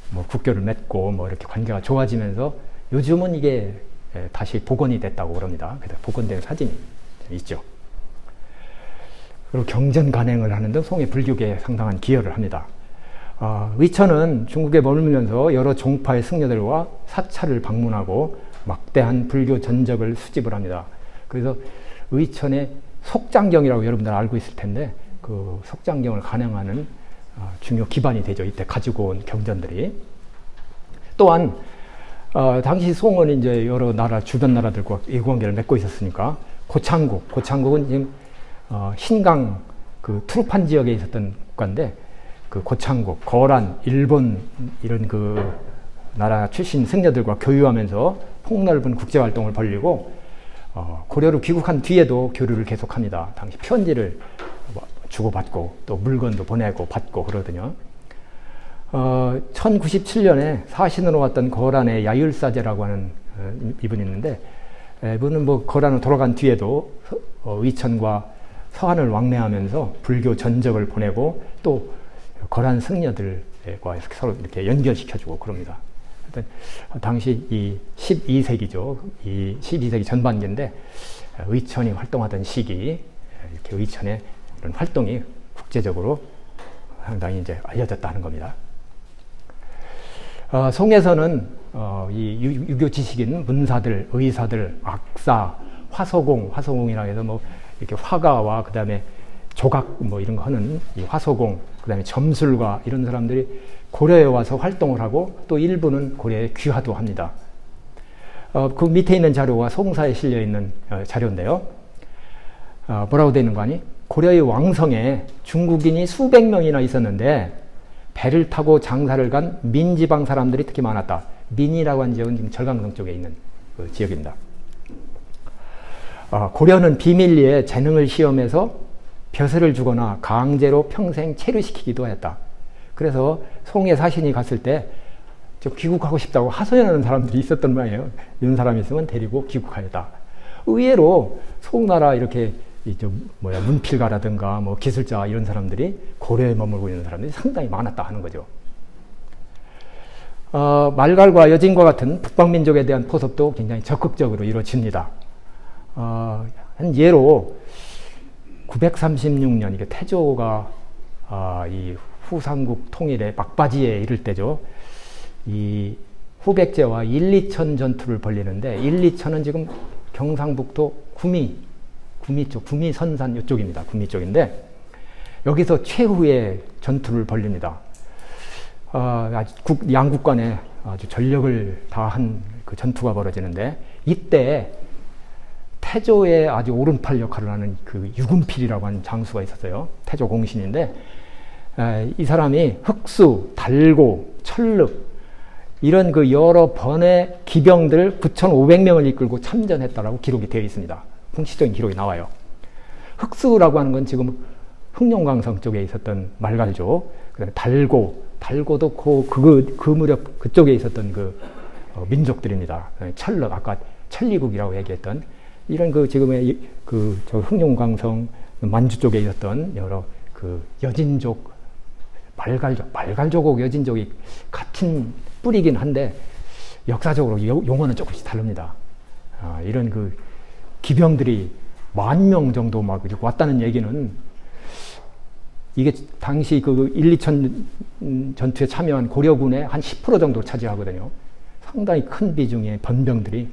뭐 국교를 맺고 뭐 이렇게 관계가 좋아지면서 요즘은 이게 다시 복원이 됐다고 그럽니다. 그래서 복원된 사진이 있죠. 그리고 경전 간행을 하는 등 송해 불교계에 상당한 기여를 합니다. 의천은 중국에 머물면서 여러 종파의 승려들과 사찰을 방문하고 막대한 불교 전적을 수집을 합니다. 그래서 의천의 속장경이라고 여러분들 알고 있을 텐데, 그 속장경을 간행하는 중요 기반이 되죠. 이때 가지고 온 경전들이. 또한 당시 송은 이제 여러 나라, 주변 나라들과 예관계를 맺고 있었으니까 고창국은 지금 신강 그 투르판 지역에 있었던 국가인데, 그 고창국, 거란, 일본 이런 그 나라 출신 승려들과 교류하면서 폭넓은 국제 활동을 벌이고, 고려로 귀국한 뒤에도 교류를 계속합니다. 당시 편지를 주고받고 또 물건도 보내고 받고 그러거든요. 1097년에 사신으로 왔던 거란의 야율사제라고 하는 이분이 있는데, 이분은 뭐 거란으로 돌아간 뒤에도 의천과 서한을 왕래하면서 불교 전적을 보내고 또 거란 승려들과 서로 이렇게 연결시켜주고 그럽니다. 당시 이 12세기죠. 이 12세기 전반기인데 의천이 활동하던 시기, 이렇게 의천의 이런 활동이 국제적으로 상당히 이제 알려졌다는 겁니다. 송에서는 이 유교 지식인 문사들, 의사들, 악사, 화소공이라고 해서 뭐 이렇게 화가와 그 다음에 조각 뭐 이런 거 하는 이 화소공, 그 다음에 점술가 이런 사람들이 고려에 와서 활동을 하고 또 일부는 고려에 귀화도 합니다. 그 밑에 있는 자료가 송사에 실려 있는 자료인데요. 뭐라고 되어 있는 거 아니? 고려의 왕성에 중국인이 수백 명이나 있었는데 배를 타고 장사를 간 민지방 사람들이 특히 많았다. 민이라고 하는 지역은 지금 절강성 쪽에 있는 그 지역입니다. 고려는 비밀리에 재능을 시험해서 벼슬을 주거나 강제로 평생 체류시키기도 했다. 그래서 송해 사신이 갔을 때 좀 귀국하고 싶다고 하소연하는 사람들이 있었던 모양이에요. 이런 사람이 있으면 데리고 귀국하였다. 의외로 송나라 이렇게 문필가라든가 뭐 기술자 이런 사람들이 고려에 머물고 있는 사람들이 상당히 많았다 하는 거죠. 말갈과 여진과 같은 북방민족에 대한 포섭도 굉장히 적극적으로 이루어집니다. 한 예로 936년 이게 태조가 이 후삼국 통일의 막바지에 이를 때죠. 이 후백제와 1,2천 전투를 벌이는데 1,2천은 지금 경상북도 구미 쪽, 구미선산 이쪽입니다. 구미 쪽인데 여기서 최후의 전투를 벌립니다. 양국 간에 아주 전력을 다한 그 전투가 벌어지는데 이때 태조의 아주 오른팔 역할을 하는 그 유금필이라고 하는 장수가 있었어요. 태조 공신인데 이 사람이 흑수, 달고, 철륵 이런 그 여러 번의 기병들 9,500명을 이끌고 참전했다라고 기록이 되어 있습니다. 공식적인 기록이 나와요. 흑수라고 하는 건 지금 흑룡강성 쪽에 있었던 말갈족, 그다음에 달고도 그 무렵 그쪽에 있었던 그 민족들입니다. 철륵, 아까 천리국이라고 얘기했던 이런 그 지금의 저 흑룡강성 만주 쪽에 있었던 여러 그 여진족, 말갈족하고 여진족이 같은 뿌리긴 한데 역사적으로 용어는 조금씩 다릅니다. 이런 그 기병들이 10,000명 정도 막 왔다는 얘기는 이게 당시 그 1,2천 전투에 참여한 고려군의 한 10% 정도 차지하거든요. 상당히 큰 비중의 번병들이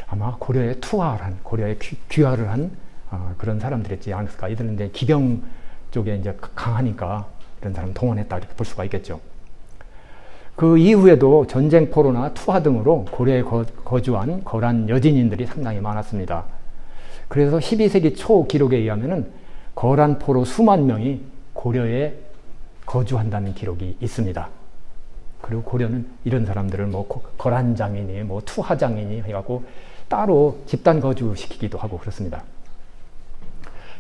아마 고려에 투하한, 고려에 귀화를 한 그런 사람들이었지 않았을까. 이들은 이제 기병 쪽에 이제 강하니까 이런 사람 동원했다 이렇게 볼 수가 있겠죠. 그 이후에도 전쟁포로나 투하 등으로 고려에 거주한 거란 여진인들이 상당히 많았습니다. 그래서 12세기 초 기록에 의하면은 거란포로 수만 명이 고려에 거주한다는 기록이 있습니다. 그리고 고려는 이런 사람들을 뭐 거란장인이, 뭐 투하장인이 해갖고 따로 집단 거주시키기도 하고 그렇습니다.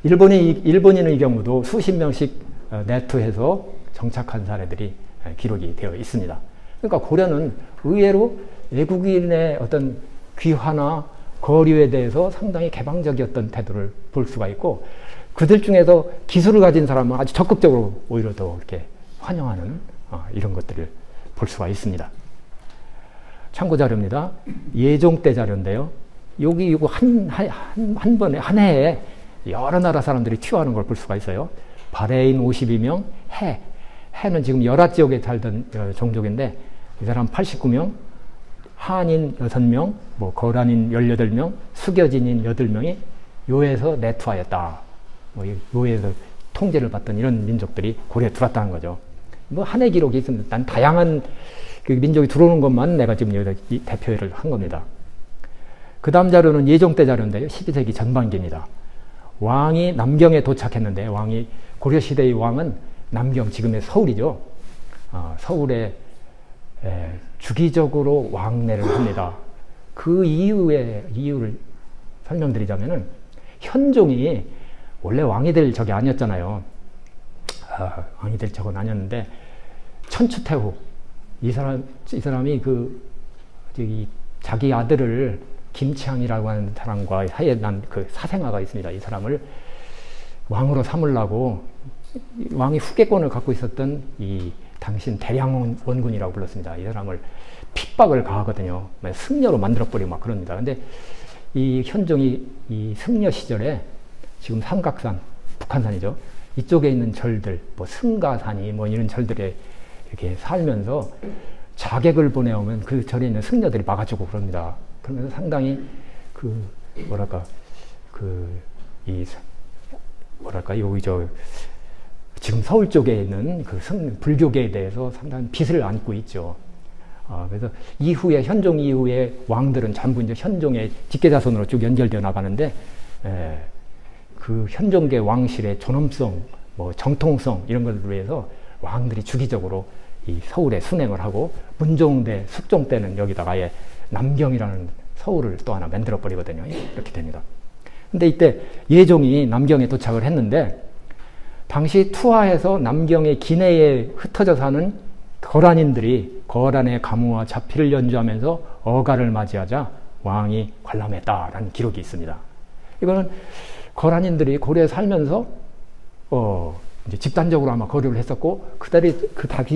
일본인의 경우도 수십 명씩 내투해서 정착한 사례들이 기록이 되어 있습니다. 그러니까 고려는 의외로 외국인의 어떤 귀화나 거류에 대해서 상당히 개방적이었던 태도를 볼 수가 있고, 그들 중에서 기술을 가진 사람은 아주 적극적으로 오히려 더 이렇게 환영하는 이런 것들을 볼 수가 있습니다. 참고 자료입니다. 예종 때 자료인데요. 여기 이거 한 번에, 한 해에 여러 나라 사람들이 튀어하는 걸 볼 수가 있어요. 바레인 52명, 해는 지금 열화 지역에 살던 종족인데, 이 사람 89명, 한인 6명, 뭐 거란인 18명, 수겨진인 8명이 요에서 내투하였다. 뭐 요에서 통제를 받던 이런 민족들이 고려에 들어왔다는 거죠. 뭐 한 해 기록이 있습니다. 난 다양한 그 민족이 들어오는 것만 내가 지금 여기다 대표를 한 겁니다. 그 다음 자료는 예종 때 자료인데요. 12세기 전반기입니다. 왕이 남경에 도착했는데, 고려시대의 왕은 남경, 지금의 서울이죠. 서울에 주기적으로 왕래를 합니다. 그 이유를 설명드리자면은, 현종이 원래 왕이 될 적이 아니었잖아요. 왕이 될 적은 아니었는데, 천추태후, 이 사람이 자기 아들을 김치항이라고 하는 사람과 사이에 난 그 사생아가 있습니다. 이 사람을 왕으로 삼으려고 왕이 후계권을 갖고 있었던 이 당신 대량원군이라고 불렀습니다. 이 사람을 핍박을 가하거든요. 승려로 만들어버리고 막 그럽니다. 근데 이 현종이 이 승려 시절에 지금 삼각산, 북한산이죠. 이쪽에 있는 절들, 뭐 승가산이 뭐 이런 절들에 이렇게 살면서 자객을 보내오면 그 절에 있는 승려들이 막아주고 그럽니다. 그러면서 상당히 지금 서울 쪽에 있는 그 불교계에 대해서 상당히 빚을 안고 있죠. 그래서 현종 이후에 왕들은 전부 이제 현종의 직계자손으로 쭉 연결되어 나가는데, 그 현종계 왕실의 존엄성, 뭐 정통성 이런 것을 위해서 왕들이 주기적으로 이 서울에 순행을 하고, 문종대, 숙종 때는 여기다가 아예 남경이라는 서울을 또 하나 만들어 버리거든요. 이렇게 됩니다. 근데 이때 예종이 남경에 도착을 했는데, 당시 투하해서 남경의 기내에 흩어져 사는 거란인들이 거란의 가무와 자피를 연주하면서 어가를 맞이하자 왕이 관람했다라는 기록이 있습니다. 이거는 거란인들이 고려에 살면서 이제 집단적으로 아마 거류를 했었고,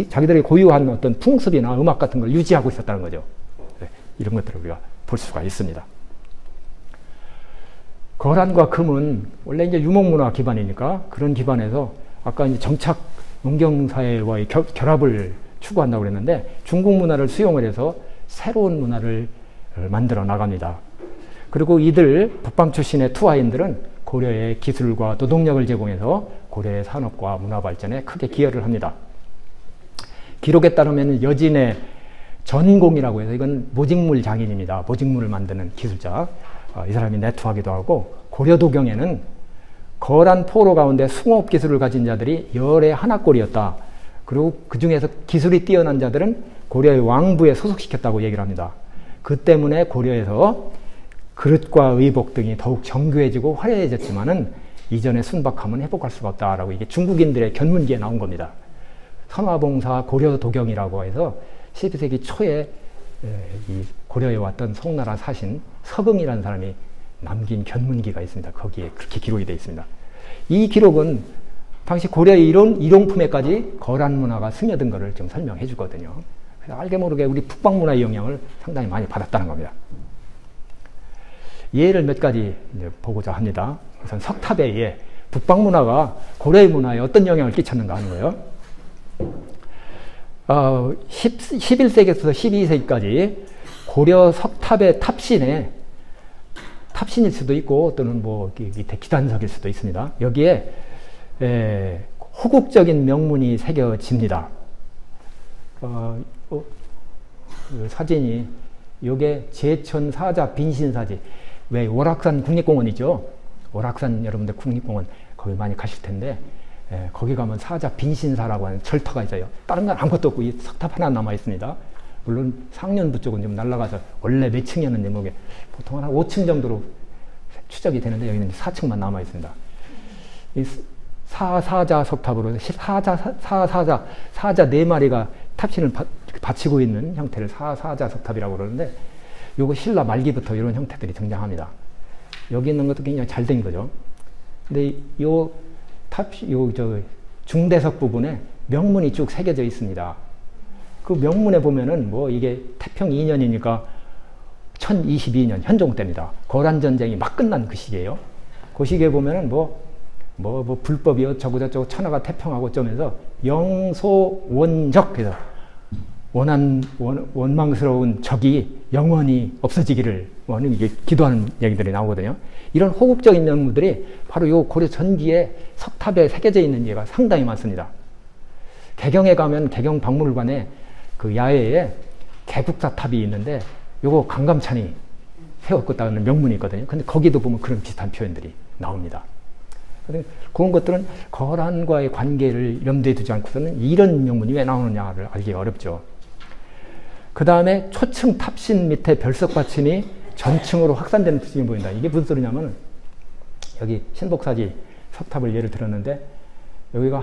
자기들이 고유한 어떤 풍습이나 음악 같은 걸 유지하고 있었다는 거죠. 이런 것들을 우리가 볼 수가 있습니다. 거란과 금은 원래 이제 유목문화 기반이니까, 그런 기반에서 아까 이제 정착 농경사회와의 결합을 추구한다고 그랬는데, 중국 문화를 수용을 해서 새로운 문화를 만들어 나갑니다. 그리고 이들 북방 출신의 투하인들은 고려의 기술과 노동력을 제공해서 고려의 산업과 문화 발전에 크게 기여를 합니다. 기록에 따르면 여진의 전공이라고 해서, 이건 모직물 장인입니다. 모직물을 만드는 기술자. 이 사람이 내투하기도 하고, 고려도경에는 거란 포로 가운데 숭업 기술을 가진 자들이 열의 하나꼴이었다. 그리고 그 중에서 기술이 뛰어난 자들은 고려의 왕부에 소속시켰다고 얘기를 합니다. 그 때문에 고려에서 그릇과 의복 등이 더욱 정교해지고 화려해졌지만은 이전의 순박함은 회복할 수가 없다라고, 이게 중국인들의 견문기에 나온 겁니다. 선화봉사 고려도경이라고 해서 12세기 초에 이 고려에 왔던 송나라 사신 서금이라는 사람이 남긴 견문기가 있습니다. 거기에 그렇게 기록이 되어 있습니다. 이 기록은 당시 고려의 이용품에까지 거란 문화가 스며든 것을 좀 설명해 주거든요. 그래서 알게 모르게 우리 북방 문화의 영향을 상당히 많이 받았다는 겁니다. 예를 몇 가지 이제 보고자 합니다. 우선 석탑의 예, 북방 문화가 고려의 문화에 어떤 영향을 끼쳤는가 하는 거예요. 11세기부터 12세기까지 고려 석탑의 탑신일 수도 있고, 또는 뭐 밑에 기단석일 수도 있습니다. 여기에 호국적인 명문이 새겨집니다. 사진이 요게 제천 사자 빈신사지. 왜 월악산 국립공원이죠. 월악산 여러분들 국립공원 거기 많이 가실 텐데, 거기 가면 사자 빈신사라고 하는 절터가 있어요. 다른 건 아무것도 없고 이 석탑 하나 남아 있습니다. 물론 상련부 쪽은 좀 날아가서 원래 몇 층이었는지 모르게 보통 한 5층 정도로 추적이 되는데, 여기는 4층만 남아 있습니다. 이 사사자 석탑으로 사자 네 마리가 탑신을 바치고 있는 형태를 사사자 석탑이라고 그러는데, 요거 신라 말기부터 이런 형태들이 등장합니다. 여기 있는 것도 굉장히 잘 된 거죠. 근데 요 중대석 부분에 명문이 쭉 새겨져 있습니다. 그 명문에 보면은 뭐 이게 태평 2년이니까 1022년 현종 때입니다. 거란전쟁이 막 끝난 그 시기예요. 그 시기에 보면은 불법이 어쩌고저쩌고 천하가 태평하고 점에서 영소원적, 그래서 원망스러운 적이 영원히 없어지기를 이게 기도하는 얘기들이 나오거든요. 이런 호국적인 명무들이 바로 요 고려 전기의 석탑에 새겨져 있는 예가 상당히 많습니다. 개경에 가면 개경 박물관에 그 야외에 개국사탑이 있는데, 요거 강감찬이 세웠다는 명문이 있거든요. 근데 거기도 보면 그런 비슷한 표현들이 나옵니다. 그런 것들은 거란과의 관계를 염두에 두지 않고서는 이런 명문이 왜 나오느냐를 알기가 어렵죠. 그 다음에 초층 탑신 밑에 별석 받침이 전층으로 확산되는 특징이 보인다. 이게 무슨 소리냐면, 여기 신복사지 석탑을 예를 들었는데, 여기가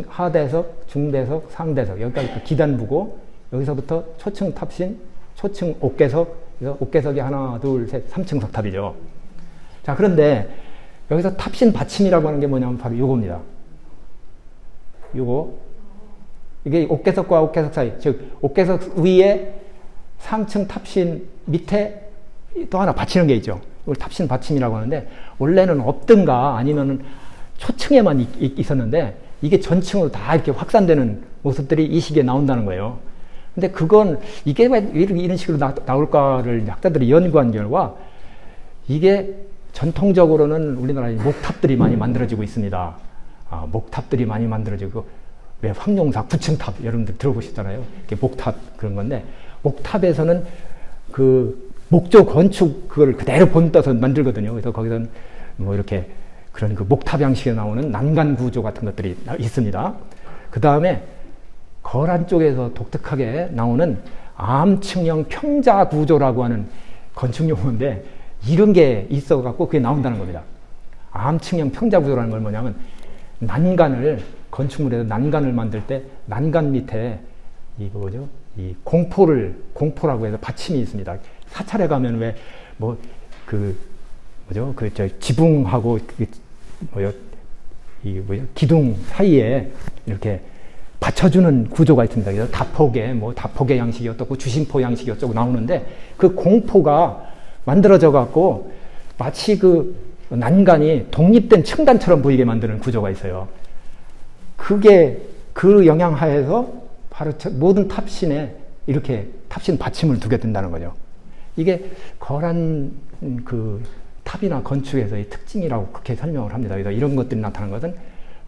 하대석, 중대석, 상대석, 여기가 기단부고, 여기서부터 초층 탑신, 초층 옥계석, 옥계석이 하나, 둘, 셋, 3층 석탑이죠. 자, 그런데 여기서 탑신 받침이라고 하는 게 뭐냐면 바로 요겁니다. 요거. 이게 옥계석과 옥계석 사이, 즉 옥계석 위에 상층 탑신 밑에 또 하나 받치는 게 있죠. 이걸 탑신 받침이라고 하는데, 원래는 없든가 아니면은 초층에만 있었는데, 이게 전층으로 다 이렇게 확산되는 모습들이 이 시기에 나온다는 거예요. 근데 그건 이게 왜 이런 식으로 나올까를 학자들이 연구한 결과, 이게 전통적으로는 우리나라에 목탑들이 많이 만들어지고 있습니다. 목탑들이 많이 만들어지고, 왜 황룡사 9층탑 여러분들 들어보셨잖아요. 이렇게 목탑 그런 건데, 목탑에서는 그 목조 건축 그걸 그대로 본떠서 만들거든요. 그래서 거기서는 뭐 이렇게 그런 그 목탑 양식에 나오는 난간 구조 같은 것들이 있습니다. 그 다음에 거란 쪽에서 독특하게 나오는 암층형 평자 구조라고 하는 건축 용어인데, 이런 게 있어갖고 그게 나온다는 겁니다. 암층형 평자 구조라는 걸 뭐냐면, 난간을, 건축물에서 난간을 만들 때 난간 밑에 이 공포라고 해서 받침이 있습니다. 사찰에 가면 왜 지붕하고 기둥 사이에 이렇게 받쳐주는 구조가 있습니다. 그래서 다폭의 양식이 어떻고 주심포 양식이 어쩌고 나오는데, 그 공포가 만들어져 갖고 마치 그 난간이 독립된 층간처럼 보이게 만드는 구조가 있어요. 그게 그 영향 하에서 바로 모든 탑신에 이렇게 탑신 받침을 두게 된다는 거죠. 이게 거란 그 탑이나 건축에서의 특징이라고 그렇게 설명을 합니다. 그래서 이런 것들이 나타나는 것은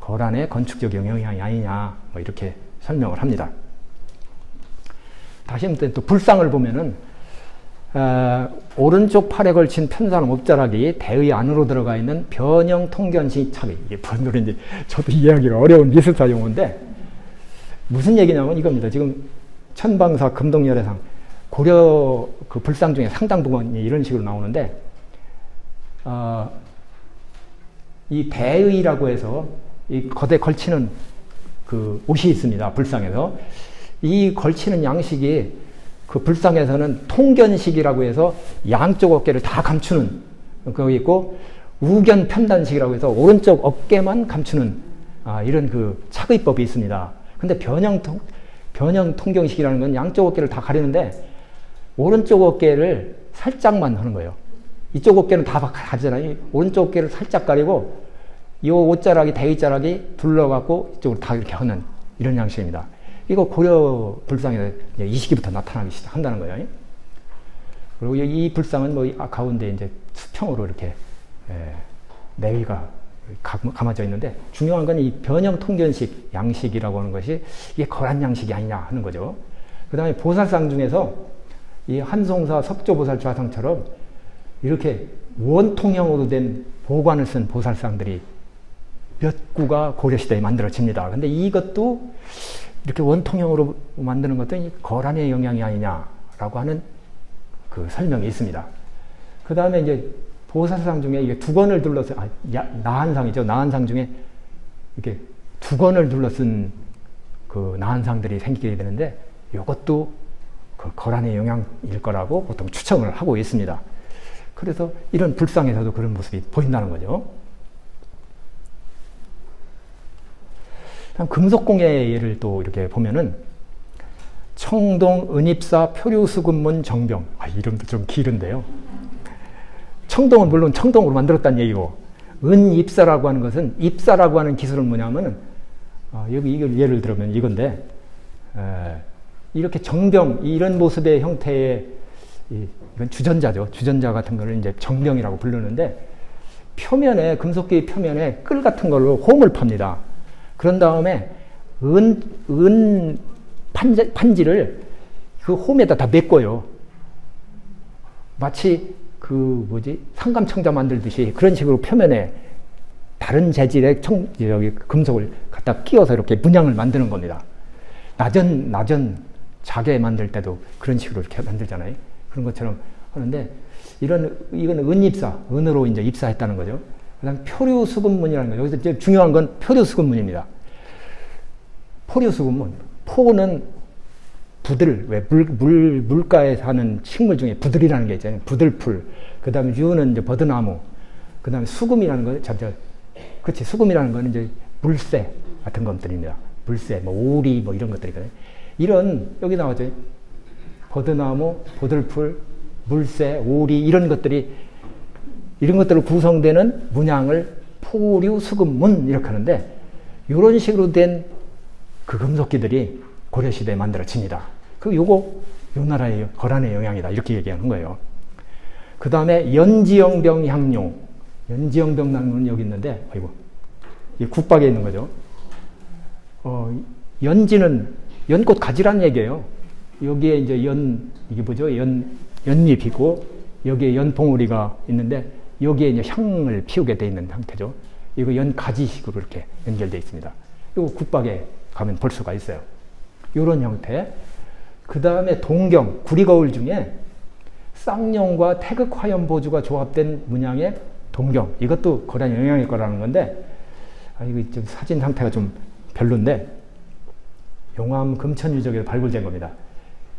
거란의 건축적 영향이 아니냐, 뭐 이렇게 설명을 합니다. 다시 한번 또 불상을 보면은, 오른쪽 팔에 걸친 편산 옵자락이 대의 안으로 들어가 있는 변형 통견시 탑이, 이게 뭔 소리인지 저도 이해하기가 어려운 미술사 용어인데, 무슨 얘기냐면 이겁니다. 지금 천방사 금동열애상 고려 그 불상 중에 상당 부분이 이런 식으로 나오는데, 이 대의라고 해서 이 겉에 걸치는 그 옷이 있습니다. 불상에서. 이 걸치는 양식이 그 불상에서는 통견식이라고 해서 양쪽 어깨를 다 감추는 그거 있고, 우견 편단식이라고 해서 오른쪽 어깨만 감추는 이런 그 착의법이 있습니다. 근데 변형 통경식이라는 건 양쪽 어깨를 다 가리는데, 오른쪽 어깨를 살짝만 하는 거예요. 이쪽 어깨는 다 가리잖아요. 오른쪽 어깨를 살짝 가리고, 이 옷자락이, 대의자락이 둘러갖고 이쪽으로 다 이렇게 하는 이런 양식입니다. 이거 고려 불상에서 이 시기부터 나타나기 시작한다는 거예요. 그리고 이 불상은 가운데 이제 수평으로 이렇게 내위가 감아져 있는데, 중요한 건 이 변형 통견식 양식이라고 하는 것이 이게 거란 양식이 아니냐 하는 거죠. 그 다음에 보살상 중에서 이 한송사 석조보살 좌상처럼 이렇게 원통형으로 된 보관을 쓴 보살상들이 몇 구가 고려시대에 만들어집니다. 근데 이것도 이렇게 원통형으로 만드는 것도 거란의 영향이 아니냐라고 하는 그 설명이 있습니다. 그 다음에 이제 보살상 중에 이게 두 건을 둘러서, 나한상이죠. 나한상 중에 이렇게 두건을 둘러쓴 그 나한상들이 생기게 되는데 이것도 그 거란의 영향일 거라고 보통 추정을 하고 있습니다. 그래서 이런 불상에서도 그런 모습이 보인다는 거죠. 금속공예의 예를 또 이렇게 보면은 청동 은입사 표류수금문 정병. 이름도 좀 길은데요. 청동은 물론 청동으로 만들었다는 얘기고, 은입사라고 하는 것은, 입사라고 하는 기술은 뭐냐면은, 여기 이걸 예를 들면 이건데, 이렇게 정병, 이런 모습의 형태의, 이건 주전자죠. 주전자 같은 거를 이제 정병이라고 부르는데, 표면에, 금속기 표면에 끌 같은 걸로 홈을 팝니다. 그런 다음에, 은 판지를 그 홈에다 다 메꿔요. 마치 상감청자 만들듯이 그런 식으로 표면에 다른 재질의 금속을 갖다 끼워서 이렇게 문양을 만드는 겁니다. 나전 자개 만들 때도 그런 식으로 이렇게 만들잖아요. 그런 것처럼 하는데, 이건 은입사, 은으로 이제 입사했다는 거죠. 그 다음 표류수금문이라는 거죠. 여기서 제일 중요한 건 표류수금문입니다. 포류수금문. 포는 부들, 왜 물가에 사는 식물 중에 부들이라는 게 있잖아요. 부들풀. 그 다음에 유는 이제 버드나무. 그 다음에 수금이라는 거, 그렇지. 수금이라는 거는 이제 물새 같은 것들입니다. 물새, 오리, 이런 것들이거든요. 여기 나오죠. 버드나무, 부들풀, 물새, 오리, 이런 것들을 구성되는 문양을 포류수금문, 이렇게 하는데, 이런 식으로 된 그 금속기들이 고려시대에 만들어집니다. 요 나라의 거란의 영향이다. 이렇게 얘기하는 거예요. 그 다음에 연지영병 향료. 연지영병 향료는 여기 있는데, 이 국박에 있는 거죠. 연지는 연꽃 가지란 얘기예요. 여기에 이제 이게 뭐죠? 연잎이고, 여기에 연봉우리가 있는데, 여기에 이제 향을 피우게 돼 있는 상태죠. 이거 연가지식으로 이렇게 연결되어 있습니다. 이거 국박에 가면 볼 수가 있어요. 이런 형태. 그 다음에 동경, 구리거울 중에 쌍용과 태극화염보주가 조합된 문양의 동경. 이것도 거란 영향일 거라는 건데, 이거 좀 사진 상태가 좀 별론데, 용암 금천유적에서 발굴된 겁니다.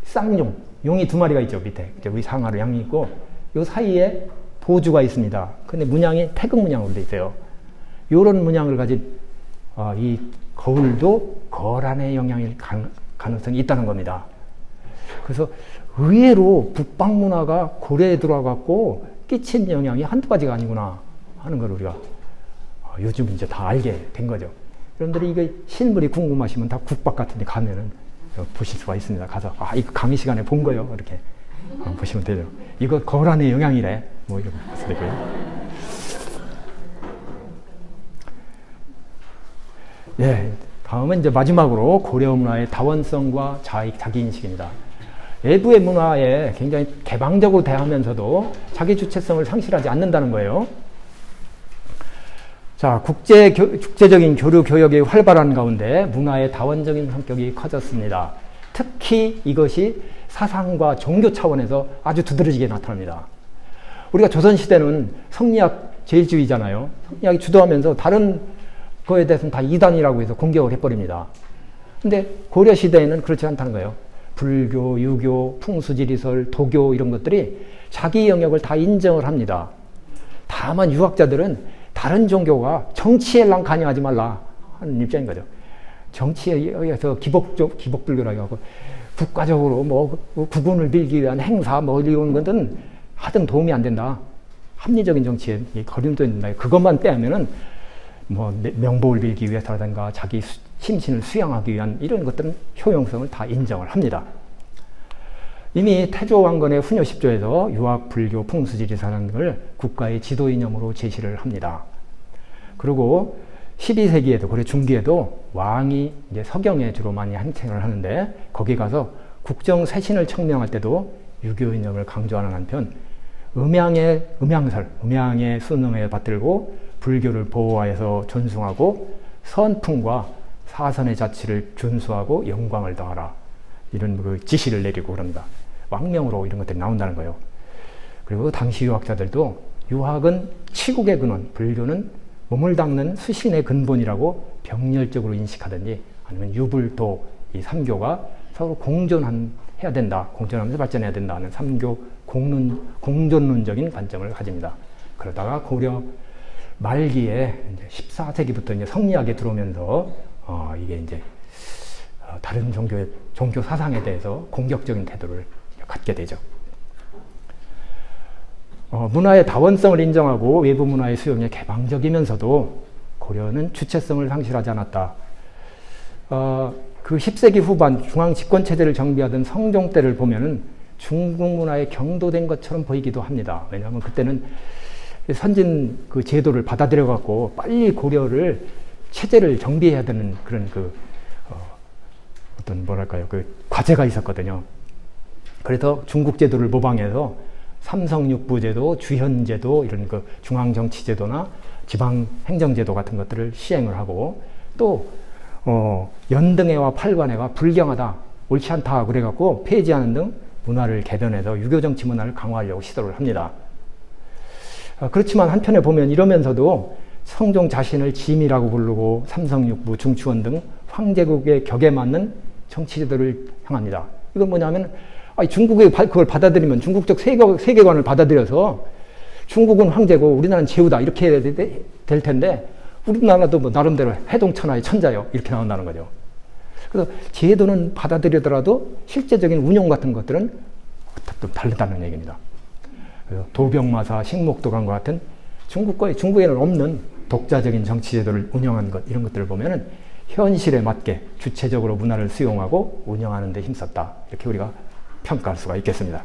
쌍용, 용이 2마리가 있죠, 밑에. 우리 상하로 양이 있고, 요 사이에 보주가 있습니다. 근데 문양이 태극 문양으로 되어 있어요. 요런 문양을 가진, 이 거울도 거란의 영향일 가능성이 있다는 겁니다. 그래서 의외로 북방 문화가 고려에 들어와갖고 끼친 영향이 한두 가지가 아니구나 하는 걸 우리가 요즘 이제 다 알게 된 거죠. 여러분들이 이게 실물이 궁금하시면 다 국박 같은 데 가면은 보실 수가 있습니다. 가서, 이거 강의 시간에 본 거요. 이렇게 보시면 되죠. 이거 거란의 영향이래. 이렇게 봤을 때고요. 예, 다음은 이제 마지막으로 고려 문화의 다원성과 자기인식입니다. 외부의 문화에 굉장히 개방적으로 대하면서도 자기 주체성을 상실하지 않는다는 거예요. 자, 국제적인 교류 교역이 활발한 가운데 문화의 다원적인 성격이 커졌습니다. 특히 이것이 사상과 종교 차원에서 아주 두드러지게 나타납니다. 우리가 조선시대는 성리학 제일주의잖아요. 성리학이 주도하면서 다른 그거에 대해서는 다 이단이라고 해서 공격을 해버립니다. 근데 고려시대에는 그렇지 않다는 거예요. 불교, 유교, 풍수지리설, 도교 이런 것들이 자기 영역을 다 인정을 합니다. 다만 유학자들은 다른 종교가 정치에 난 관여하지 말라 하는 입장인 거죠. 정치에 의해서 기복불교라고 하고 국가적으로 국운을 빌기 위한 행사 이런 것은 하등 도움이 안 된다. 합리적인 정치에 거림도 된다. 그것만 빼면은 명복을 빌기 위해서라든가 자기 심신을 수양하기 위한 이런 것들은 효용성을 다 인정을 합니다. 이미 태조 왕건의 훈요 10조에서 유학, 불교, 풍수지리사라는 걸 국가의 지도 이념으로 제시를 합니다. 그리고 12세기에도 고려 중기에도 왕이 이제 서경에 주로 많이 행차를 하는데 거기 가서 국정 쇄신을 청명할 때도 유교 이념을 강조하는 한편 음양의 순응에 받들고 불교를 보호하여서 존숭하고 선풍과 사선의 자치를 준수하고 영광을 더하라. 이런 지시를 내리고 그럽니다. 왕명으로 이런 것들이 나온다는 거예요. 그리고 당시 유학자들도 유학은 치국의 근원, 불교는 몸을 닦는 수신의 근본이라고 병렬적으로 인식하든지 아니면 유불도 이 삼교가 서로 공존해야 된다. 공존하면서 발전해야 된다는 삼교 공존론적인 관점을 가집니다. 그러다가 고려 말기에 이제 14세기부터 이제 성리학에 들어오면서 이게 이제 다른 종교 사상에 대해서 공격적인 태도를 갖게 되죠. 문화의 다원성을 인정하고 외부 문화의 수용에 개방적이면서도 고려는 주체성을 상실하지 않았다. 그 10세기 후반 중앙 집권체제를 정비하던 성종 때를 보면은 중국 문화에 경도된 것처럼 보이기도 합니다. 왜냐하면 그때는 선진 그 제도를 받아들여 갖고 빨리 고려를 체제를 정비해야 되는 그런 어떤 뭐랄까요, 그 과제가 있었거든요. 그래서 중국 제도를 모방해서 삼성육부제도, 주현제도 이런 그 중앙정치제도나 지방행정제도 같은 것들을 시행을 하고 또 연등회와 팔관회가 불경하다, 옳지 않다 그래갖고 폐지하는 등 문화를 개변해서 유교정치 문화를 강화하려고 시도를 합니다. 그렇지만 한편에 보면 이러면서도 성종 자신을 짐이라고 부르고 삼성육부, 중추원 등 황제국의 격에 맞는 정치제도를 향합니다. 이건 뭐냐면 중국이 그걸 받아들이면 중국적 세계관을 받아들여서 중국은 황제고 우리나라는 제후다 이렇게 해야 될 텐데 우리나라도 뭐 나름대로 해동천하의 천자요 이렇게 나온다는 거죠. 그래서 제도는 받아들이더라도 실제적인 운용 같은 것들은 또 다르다는 얘기입니다. 도병마사, 식목도감과 같은 중국에는 없는 독자적인 정치제도를 운영한 것 이런 것들을 보면은 현실에 맞게 주체적으로 문화를 수용하고 운영하는 데 힘썼다 이렇게 우리가 평가할 수가 있겠습니다.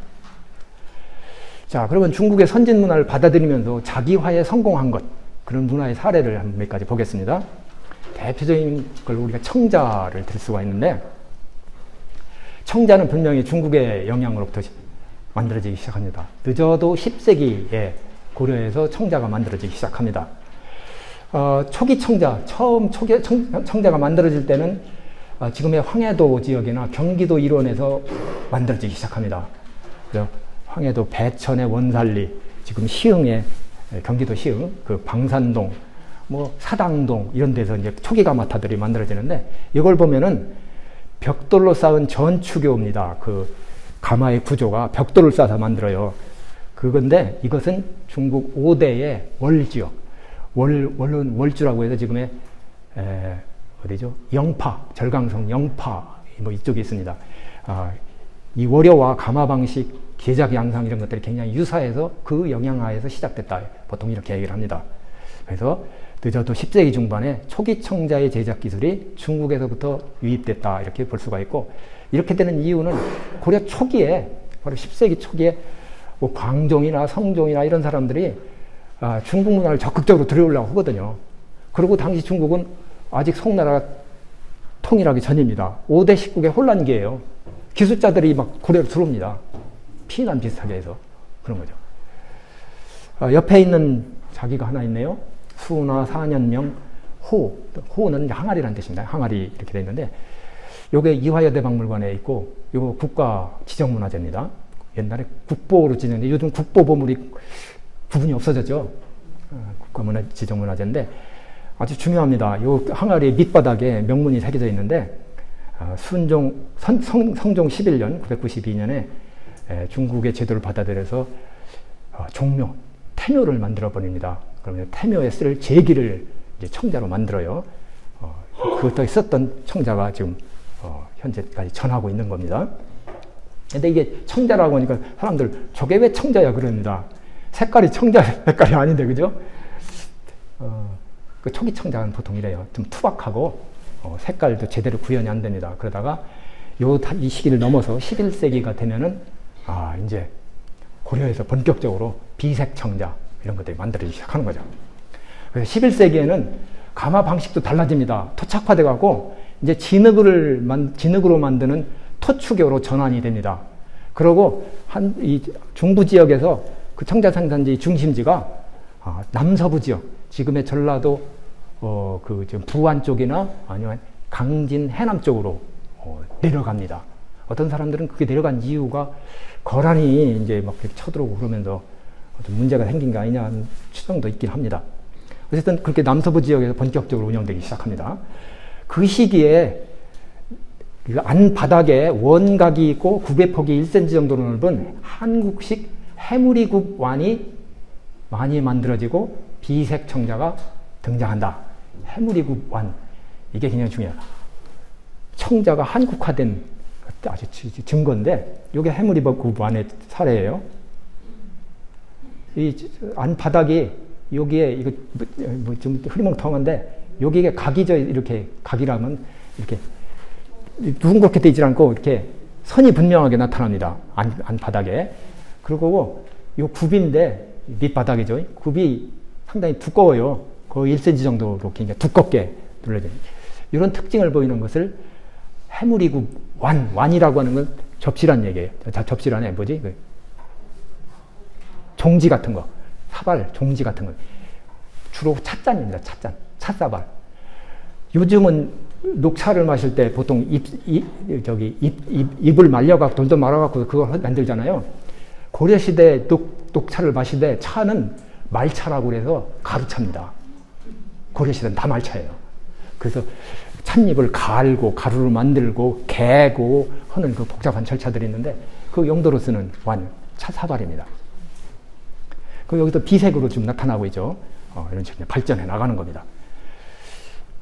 자, 그러면 중국의 선진 문화를 받아들이면서 자기화에 성공한 것 그런 문화의 사례를 한 몇 가지 보겠습니다. 대표적인 걸 우리가 청자를 들 수가 있는데 청자는 분명히 중국의 영향으로부터 만들어지기 시작합니다. 늦어도 10세기에 고려에서 청자가 만들어지기 시작합니다. 초기 청자, 초기 청자가 만들어질 때는 지금의 황해도 지역이나 경기도 일원에서 만들어지기 시작합니다. 그래서 황해도 배천의 원살리, 지금 시흥의 경기도 시흥, 그 방산동, 뭐 사당동 이런 데서 이제 초기 가마타들이 만들어지는데 이걸 보면은 벽돌로 쌓은 전추교입니다. 그 가마의 구조가 벽돌을 쌓아서 만들어요. 그건데 이것은 중국 5대의 월지역, 월주라고 해서 지금의 어디죠? 영파, 절강성 영파 뭐 이쪽에 있습니다. 이 월여와 가마 방식, 계작 양상 이런 것들이 굉장히 유사해서 그 영향하에서 시작됐다. 보통 이렇게 얘기를 합니다. 그래서 늦어도 10세기 중반에 초기 청자의 제작 기술이 중국에서부터 유입됐다 이렇게 볼 수가 있고 이렇게 되는 이유는 고려 초기에 바로 10세기 초기에 뭐 광종이나 성종이나 이런 사람들이 중국 문화를 적극적으로 들여오려고 하거든요. 그리고 당시 중국은 아직 송나라가 통일하기 전입니다. 5대 19개 혼란기예요. 기술자들이 막 고려로 들어옵니다. 피난 비슷하게 해서 그런 거죠. 옆에 있는 자기가 하나 있네요. 수나 사년명 호, 호는 항아리라는 뜻입니다. 항아리 이렇게 되어 있는데 요게 이화여대 박물관에 있고 요거 국가 지정문화재입니다. 옛날에 국보로 지정했는데 요즘 국보 보물이 구분이 없어졌죠. 국가 지정문화재인데 아주 중요합니다. 요 항아리 밑바닥에 명문이 새겨져 있는데 성종 11년 992년에 중국의 제도를 받아들여서 종묘, 태묘를 만들어 버립니다. 그러면 태묘에 쓸 제기를 이제 청자로 만들어요. 그것도 썼던 청자가 지금 현재까지 전하고 있는 겁니다. 근데 이게 청자라고 하니까 사람들 저게 왜 청자야 그럽니다. 색깔이 청자 색깔이 아닌데 그죠? 그 초기 청자는 보통 이래요. 좀 투박하고 색깔도 제대로 구현이 안 됩니다. 그러다가 이 시기를 넘어서 11세기가 되면은 이제 고려에서 본격적으로 비색 청자 이런 것들이 만들어지기 시작하는 거죠. 그래서 11세기에는 가마 방식도 달라집니다. 토착화돼 갖고 이제 진흙으로 만드는 토추교로 전환이 됩니다. 그리고 이 중부 지역에서 그 청자 생산지 중심지가 남서부 지역, 지금의 전라도 그 지금 부안 쪽이나 아니면 강진 해남 쪽으로 내려갑니다. 어떤 사람들은 그게 내려간 이유가 거란이 이제 막 이렇게 쳐들어오고 그러면서 좀 문제가 생긴 게 아니냐 하는 추정도 있긴 합니다. 어쨌든 그렇게 남서부 지역에서 본격적으로 운영되기 시작합니다. 그 시기에 안 바닥에 원각이 있고 굽의 폭이 1cm 정도 넓은 한국식 해무리굽 완이 많이 만들어지고 비색 청자가 등장한다. 해무리굽 완. 이게 굉장히 중요해요. 청자가 한국화된 아주 증거인데, 이게 해무리굽 완의 사례예요. 이 안바닥이 여기에 이거 좀 흐리멍텅한데, 여기에 각이 이렇게 각이라면 이렇게 둥그렇게 되지 않고 이렇게 선이 분명하게 나타납니다. 안바닥에. 그리고 요 굽인데 밑바닥이죠. 굽이 상당히 두꺼워요. 거의 1cm 정도로 굉장히 두껍게 눌러져요. 이런 특징을 보이는 것을 해무리굽 완이라고 하는 건 접시란 얘기예요. 접시란에 뭐지? 종지 같은 거, 사발, 종지 같은 거. 주로 찻잔입니다. 찻잔, 찻사발. 요즘은 녹차를 마실 때 보통 잎을 말려갖고 돌돌 말아갖고 그걸 만들잖아요. 고려시대 녹차를 마실 때 차는 말차라고 그래서 가루차입니다. 고려시대는 다 말차예요. 그래서 찻잎을 갈고 가루를 만들고 개고 하는 그 복잡한 절차들이 있는데, 그 용도로 쓰는 차사발입니다. 그 여기서 비색으로 좀 나타나고 있죠. 이런 식으로 발전해 나가는 겁니다.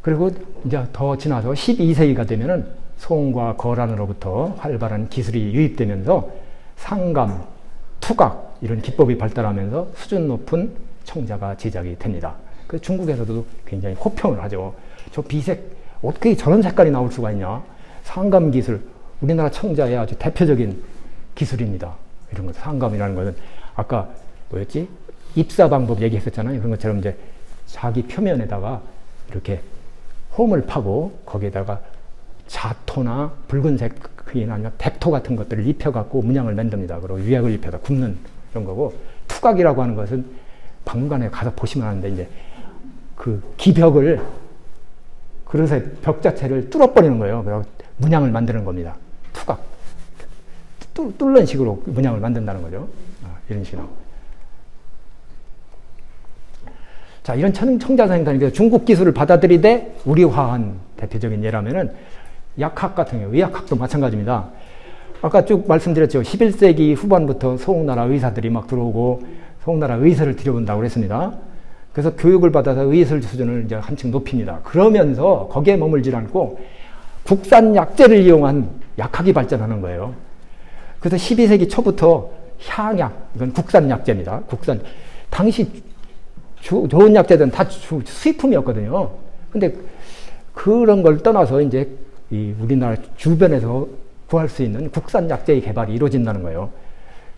그리고 이제 더 지나서 12세기가 되면은 송과 거란으로부터 활발한 기술이 유입되면서 상감, 투각 이런 기법이 발달하면서 수준 높은 청자가 제작이 됩니다. 그 중국에서도 굉장히 호평을 하죠. 저 비색, 어떻게 저런 색깔이 나올 수가 있냐? 상감 기술, 우리나라 청자의 아주 대표적인 기술입니다. 이런 것, 상감이라는 것은 아까 뭐였지? 입사 방법 얘기했었잖아요. 그런 것처럼 이제 자기 표면에다가 이렇게 홈을 파고 거기에다가 자토나 붉은색 그게 아니라 백토 같은 것들을 입혀갖고 문양을 만듭니다. 그리고 유약을 입혀서 굽는 이런 거고, 투각이라고 하는 것은 박물관에 가서 보시면 하는데, 이제 그 기벽을, 그릇의 벽 자체를 뚫어버리는 거예요. 그래서 문양을 만드는 겁니다. 투각. 뚫는 식으로 문양을 만든다는 거죠. 이런 식으로. 자, 이런 청자 생산이 중국 기술을 받아들이되 우리화한 대표적인 예라면은 약학 같은 경우, 의학학도 마찬가지입니다. 아까 쭉 말씀드렸죠. 11세기 후반부터 송나라 의사들이 막 들어오고 송나라 의술을 들여본다고 그랬습니다. 그래서 교육을 받아서 의술 수준을 이제 한층 높입니다. 그러면서 거기에 머물지 않고 국산 약재를 이용한 약학이 발전하는 거예요. 그래서 12세기 초부터 향약, 이건 국산 약재입니다. 당시 좋은 약재들은 다 수입품이었거든요. 근데 그런 걸 떠나서 이제 이 우리나라 주변에서 구할 수 있는 국산 약재의 개발이 이루어진다는 거예요.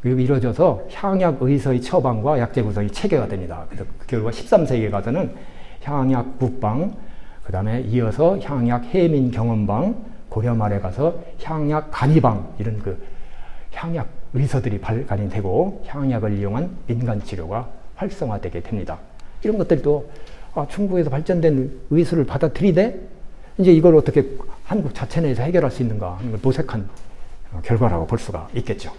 그리고 이루어져서 향약 의서의 처방과 약재 구성이 체계가 됩니다. 그래서 그 결과 13세기에 가서는 향약 국방, 그 다음에 이어서 향약 해민 경험방, 고려 말에 가서 향약 간이방, 이런 그 향약 의서들이 발간이 되고 향약을 이용한 민간 치료가 활성화되게 됩니다. 이런 것들도 중국에서 발전된 의술을 받아들이되 이제 이걸 어떻게 한국 자체 내에서 해결할 수 있는가 하는 걸 모색한 결과라고 볼 수가 있겠죠.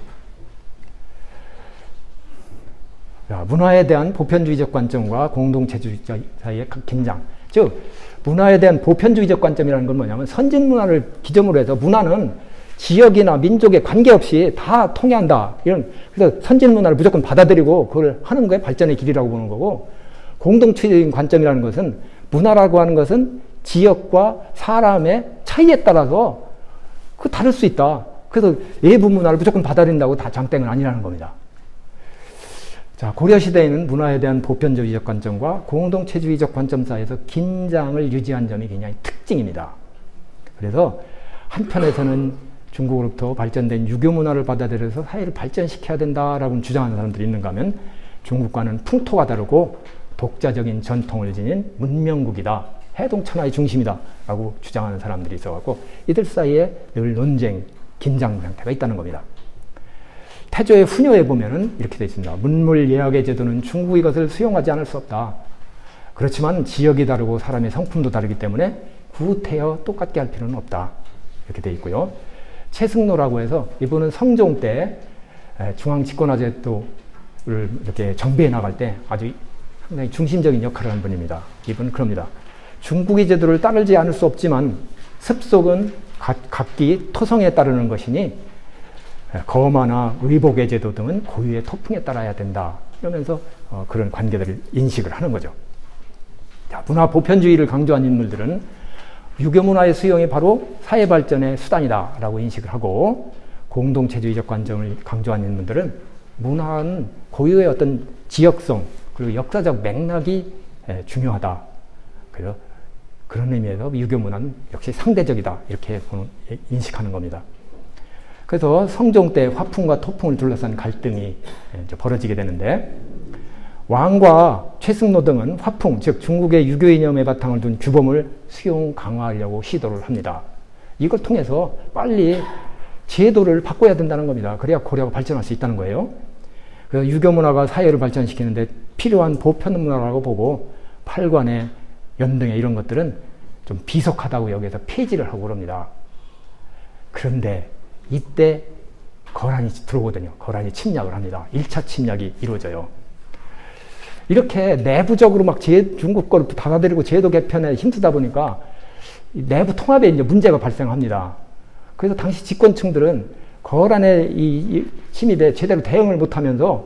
자, 문화에 대한 보편주의적 관점과 공동체주의자 사이의 긴장. 즉, 문화에 대한 보편주의적 관점이라는 건 뭐냐면, 선진 문화를 기점으로 해서 문화는 지역이나 민족에 관계없이 다 통해한다. 그래서 선진 문화를 무조건 받아들이고 그걸 하는 거에 발전의 길이라고 보는 거고, 공동체적인 관점이라는 것은, 문화라고 하는 것은 지역과 사람의 차이에 따라서 그 다를 수 있다. 그래서 외부 문화를 무조건 받아들인다고 다 장땡은 아니라는 겁니다. 자, 고려시대에는 문화에 대한 보편주의적 관점과 공동체주의적 관점 사이에서 긴장을 유지한 점이 굉장히 특징입니다. 그래서 한편에서는 중국으로부터 발전된 유교 문화를 받아들여서 사회를 발전시켜야 된다라고 주장하는 사람들이 있는가 하면, 중국과는 풍토가 다르고 독자적인 전통을 지닌 문명국이다, 해동천하의 중심이다 라고 주장하는 사람들이 있어갖고 이들 사이에 늘 논쟁, 긴장 상태가 있다는 겁니다. 태조의 훈효에 보면은 이렇게 되어 있습니다. 문물 예학의 제도는 중국의 것을 수용하지 않을 수 없다. 그렇지만 지역이 다르고 사람의 성품도 다르기 때문에 구태여 똑같게 할 필요는 없다. 이렇게 되어 있고요. 최승로라고 해서 이분은 성종 때 중앙집권화제도를 이렇게 정비해 나갈 때 아주 상당히 중심적인 역할을 하는 분입니다. 이분은 그럽니다. 중국의 제도를 따르지 않을 수 없지만 습속은 각기 토성에 따르는 것이니 거마나 의복의 제도 등은 고유의 토풍에 따라야 된다. 이러면서 그런 관계들을 인식을 하는 거죠. 자, 문화 보편주의를 강조한 인물들은 유교 문화의 수용이 바로 사회 발전의 수단이다 라고 인식을 하고, 공동체주의적 관점을 강조한 인물들은 문화는 고유의 어떤 지역성 그리고 역사적 맥락이 중요하다. 그래서 그런 의미에서 유교 문화는 역시 상대적이다 이렇게 인식하는 겁니다. 그래서 성종 때 화풍과 토풍을 둘러싼 갈등이 벌어지게 되는데, 왕과 최승로 등은 화풍, 즉 중국의 유교 이념의 바탕을 둔 규범을 수용 강화하려고 시도를 합니다. 이걸 통해서 빨리 제도를 바꿔야 된다는 겁니다. 그래야 고려가 발전할 수 있다는 거예요. 그래서 유교 문화가 사회를 발전시키는데 필요한 보편 문화라고 보고 팔관의 연등의 이런 것들은 좀 비속하다고 여기서 폐지를 하고 그럽니다. 그런데 이때 거란이 들어오거든요. 거란이 침략을 합니다. 1차 침략이 이루어져요. 이렇게 내부적으로 막 중국 걸 받아들이고 제도 개편에 힘쓰다 보니까 내부 통합에 이제 문제가 발생합니다. 그래서 당시 집권층들은 거란의 이 침입에 제대로 대응을 못하면서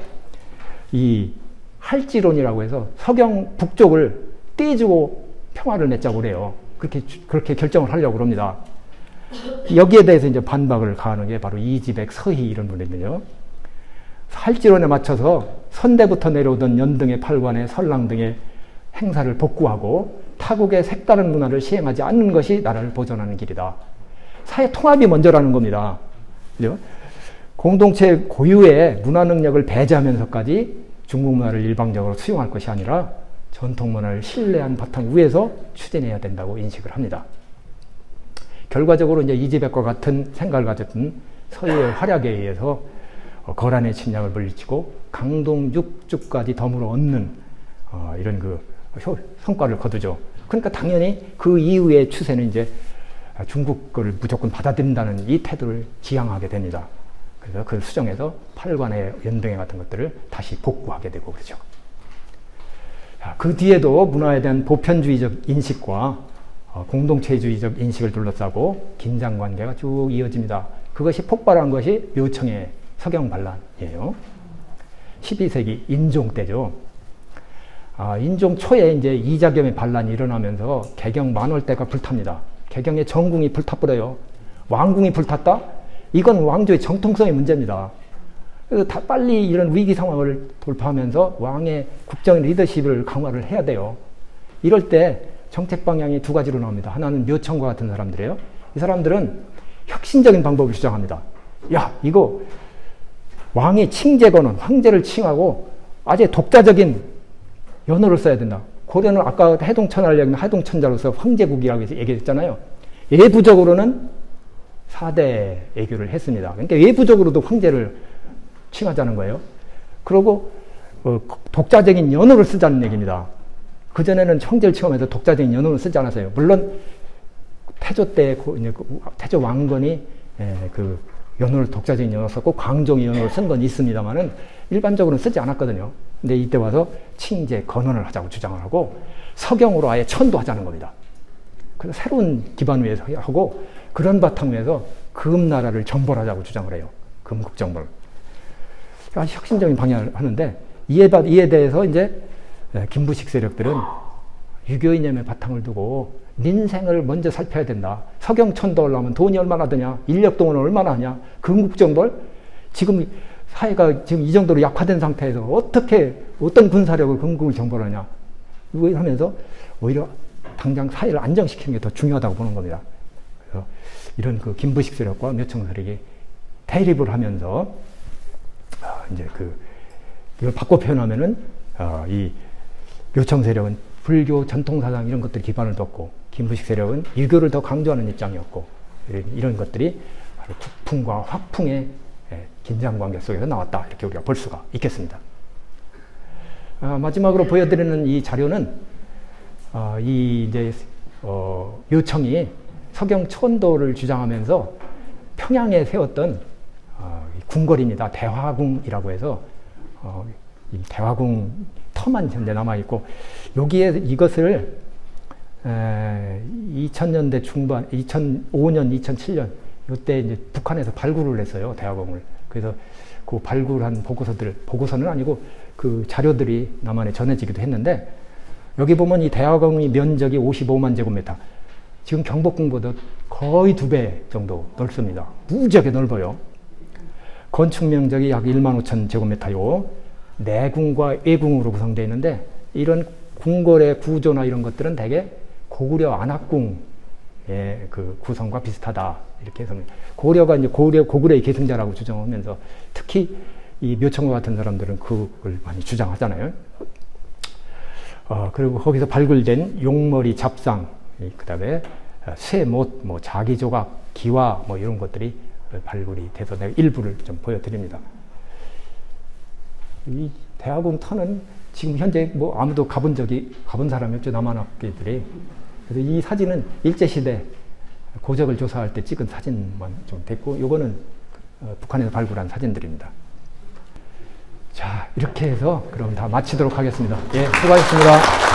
이 할지론이라고 해서 서경 북쪽을 떼주고 평화를 맺자고 그래요. 그렇게 결정을 하려고 합니다. 여기에 대해서 이제 반박을 가하는 게 바로 이지백, 서희 이런 분들이거든요. 할지론에 맞춰서 선대부터 내려오던 연등의 팔관의 설랑 등의 행사를 복구하고 타국의 색다른 문화를 시행하지 않는 것이 나라를 보존하는 길이다. 사회 통합이 먼저라는 겁니다. 그죠? 공동체 고유의 문화 능력을 배제하면서까지 중국 문화를 일방적으로 수용할 것이 아니라 전통 문화를 신뢰한 바탕 위에서 추진해야 된다고 인식을 합니다. 결과적으로 이제 이지백과 같은 생각을 가졌던 서희의 활약에 의해서 거란의 침략을 물리치고 강동 6주까지 덤으로 얻는 이런 그 성과를 거두죠. 그러니까 당연히 그 이후의 추세는 이제 중국 거를 무조건 받아들인다는 이 태도를 지향하게 됩니다. 그래서 그 수정에서 팔관의 연등회 같은 것들을 다시 복구하게 되고 그렇죠. 그 뒤에도 문화에 대한 보편주의적 인식과 공동체주의적 인식을 둘러싸고 긴장관계가 쭉 이어집니다. 그것이 폭발한 것이 묘청의 서경반란이에요. 12세기 인종 때죠. 인종 초에 이제 이자겸의 반란이 일어나면서 개경 만월대가 불탑니다. 개경의 정궁이 불타버려요. 왕궁이 불탔다? 이건 왕조의 정통성의 문제입니다. 그래서 다 빨리 이런 위기 상황을 돌파하면서 왕의 국정 리더십을 강화를 해야 돼요. 이럴 때 정책 방향이 두 가지로 나옵니다. 하나는 묘청과 같은 사람들이에요. 이 사람들은 혁신적인 방법을 주장합니다. 야, 이거 왕의 칭제권은 황제를 칭하고 아주 독자적인 연호를 써야 된다. 고려는 아까 해동천하를 얘기하면 해동천자로서 황제국이라고 얘기했잖아요. 외부적으로는 4대 애교를 했습니다. 그러니까 외부적으로도 황제를 칭하자는 거예요. 그리고 독자적인 연호를 쓰자는 얘기입니다. 그전에는 황제를 칭하면서 독자적인 연호를 쓰지 않았어요. 물론 태조 때 태조 왕건이 그 연호를 독자적인 연호를 썼고 광종이 연호를 쓴 건 있습니다만은 일반적으로는 쓰지 않았거든요. 근데 이때 와서 칭제 건언을 하자고 주장을 하고 서경으로 아예 천도하자는 겁니다. 그래서 새로운 기반 위에서 하고 그런 바탕 위에서 금나라를 정벌하자고 주장을 해요. 금국정벌. 아주 혁신적인 방향을 하는데 이에 대해서 이제 김부식 세력들은 유교 이념의 바탕을 두고 민생을 먼저 살펴야 된다. 서경천도 하려면 돈이 얼마나 드냐? 인력동원은 얼마나 하냐? 금국정벌? 지금 사회가 지금 이 정도로 약화된 상태에서 어떤 군사력을 금국을 정벌하냐? 이거 하면서 오히려 당장 사회를 안정시키는 게 더 중요하다고 보는 겁니다. 그래서 이런 그 김부식 세력과 묘청 세력이 대립을 하면서 이제 이걸 바꿔 표현하면은 이 묘청 세력은 불교 전통사상 이런 것들 기반을 뒀고 김부식 세력은 유교를 더 강조하는 입장이었고 이런 것들이 바로 국풍과 화풍의 긴장관계 속에서 나왔다 이렇게 우리가 볼 수가 있겠습니다. 마지막으로 보여드리는 이 자료는 묘청이 서경천도를 주장하면서 평양에 세웠던 궁궐입니다. 대화궁이라고 해서 이 대화궁 터만 현재 남아있고, 여기에 이것을 2000년대 중반, 2005년, 2007년 이때 이제 북한에서 발굴을 했어요, 대화검을. 그래서 그 발굴한 보고서는 아니고 그 자료들이 남한에 전해지기도 했는데, 여기 보면 이 대화검의 면적이 55만 제곱미터. 지금 경복궁보다 거의 2배 정도 넓습니다. 무지하게 넓어요. 건축 면적이 약 1만 5천 제곱미터요. 내궁과 외궁으로 구성되어 있는데, 이런 궁궐의 구조나 이런 것들은 대개 고구려 안압궁의 그 구성과 비슷하다, 이렇게 해서 고려가 이제 고구려의 계승자라고 주장하면서, 특히 이 묘청과 같은 사람들은 그걸 많이 주장하잖아요. 그리고 거기서 발굴된 용머리 잡상, 그 다음에 쇠못, 뭐 자기조각, 기와 뭐 이런 것들이 발굴이 돼서 내가 일부를 좀 보여드립니다. 이 대화궁 터는 지금 현재 뭐 아무도 가본 사람이 없죠, 남한학계들이. 그래서 이 사진은 일제시대 고적을 조사할 때 찍은 사진만 좀 됐고, 요거는 북한에서 발굴한 사진들입니다. 자, 이렇게 해서 그럼 다 마치도록 하겠습니다. 예, 수고하셨습니다.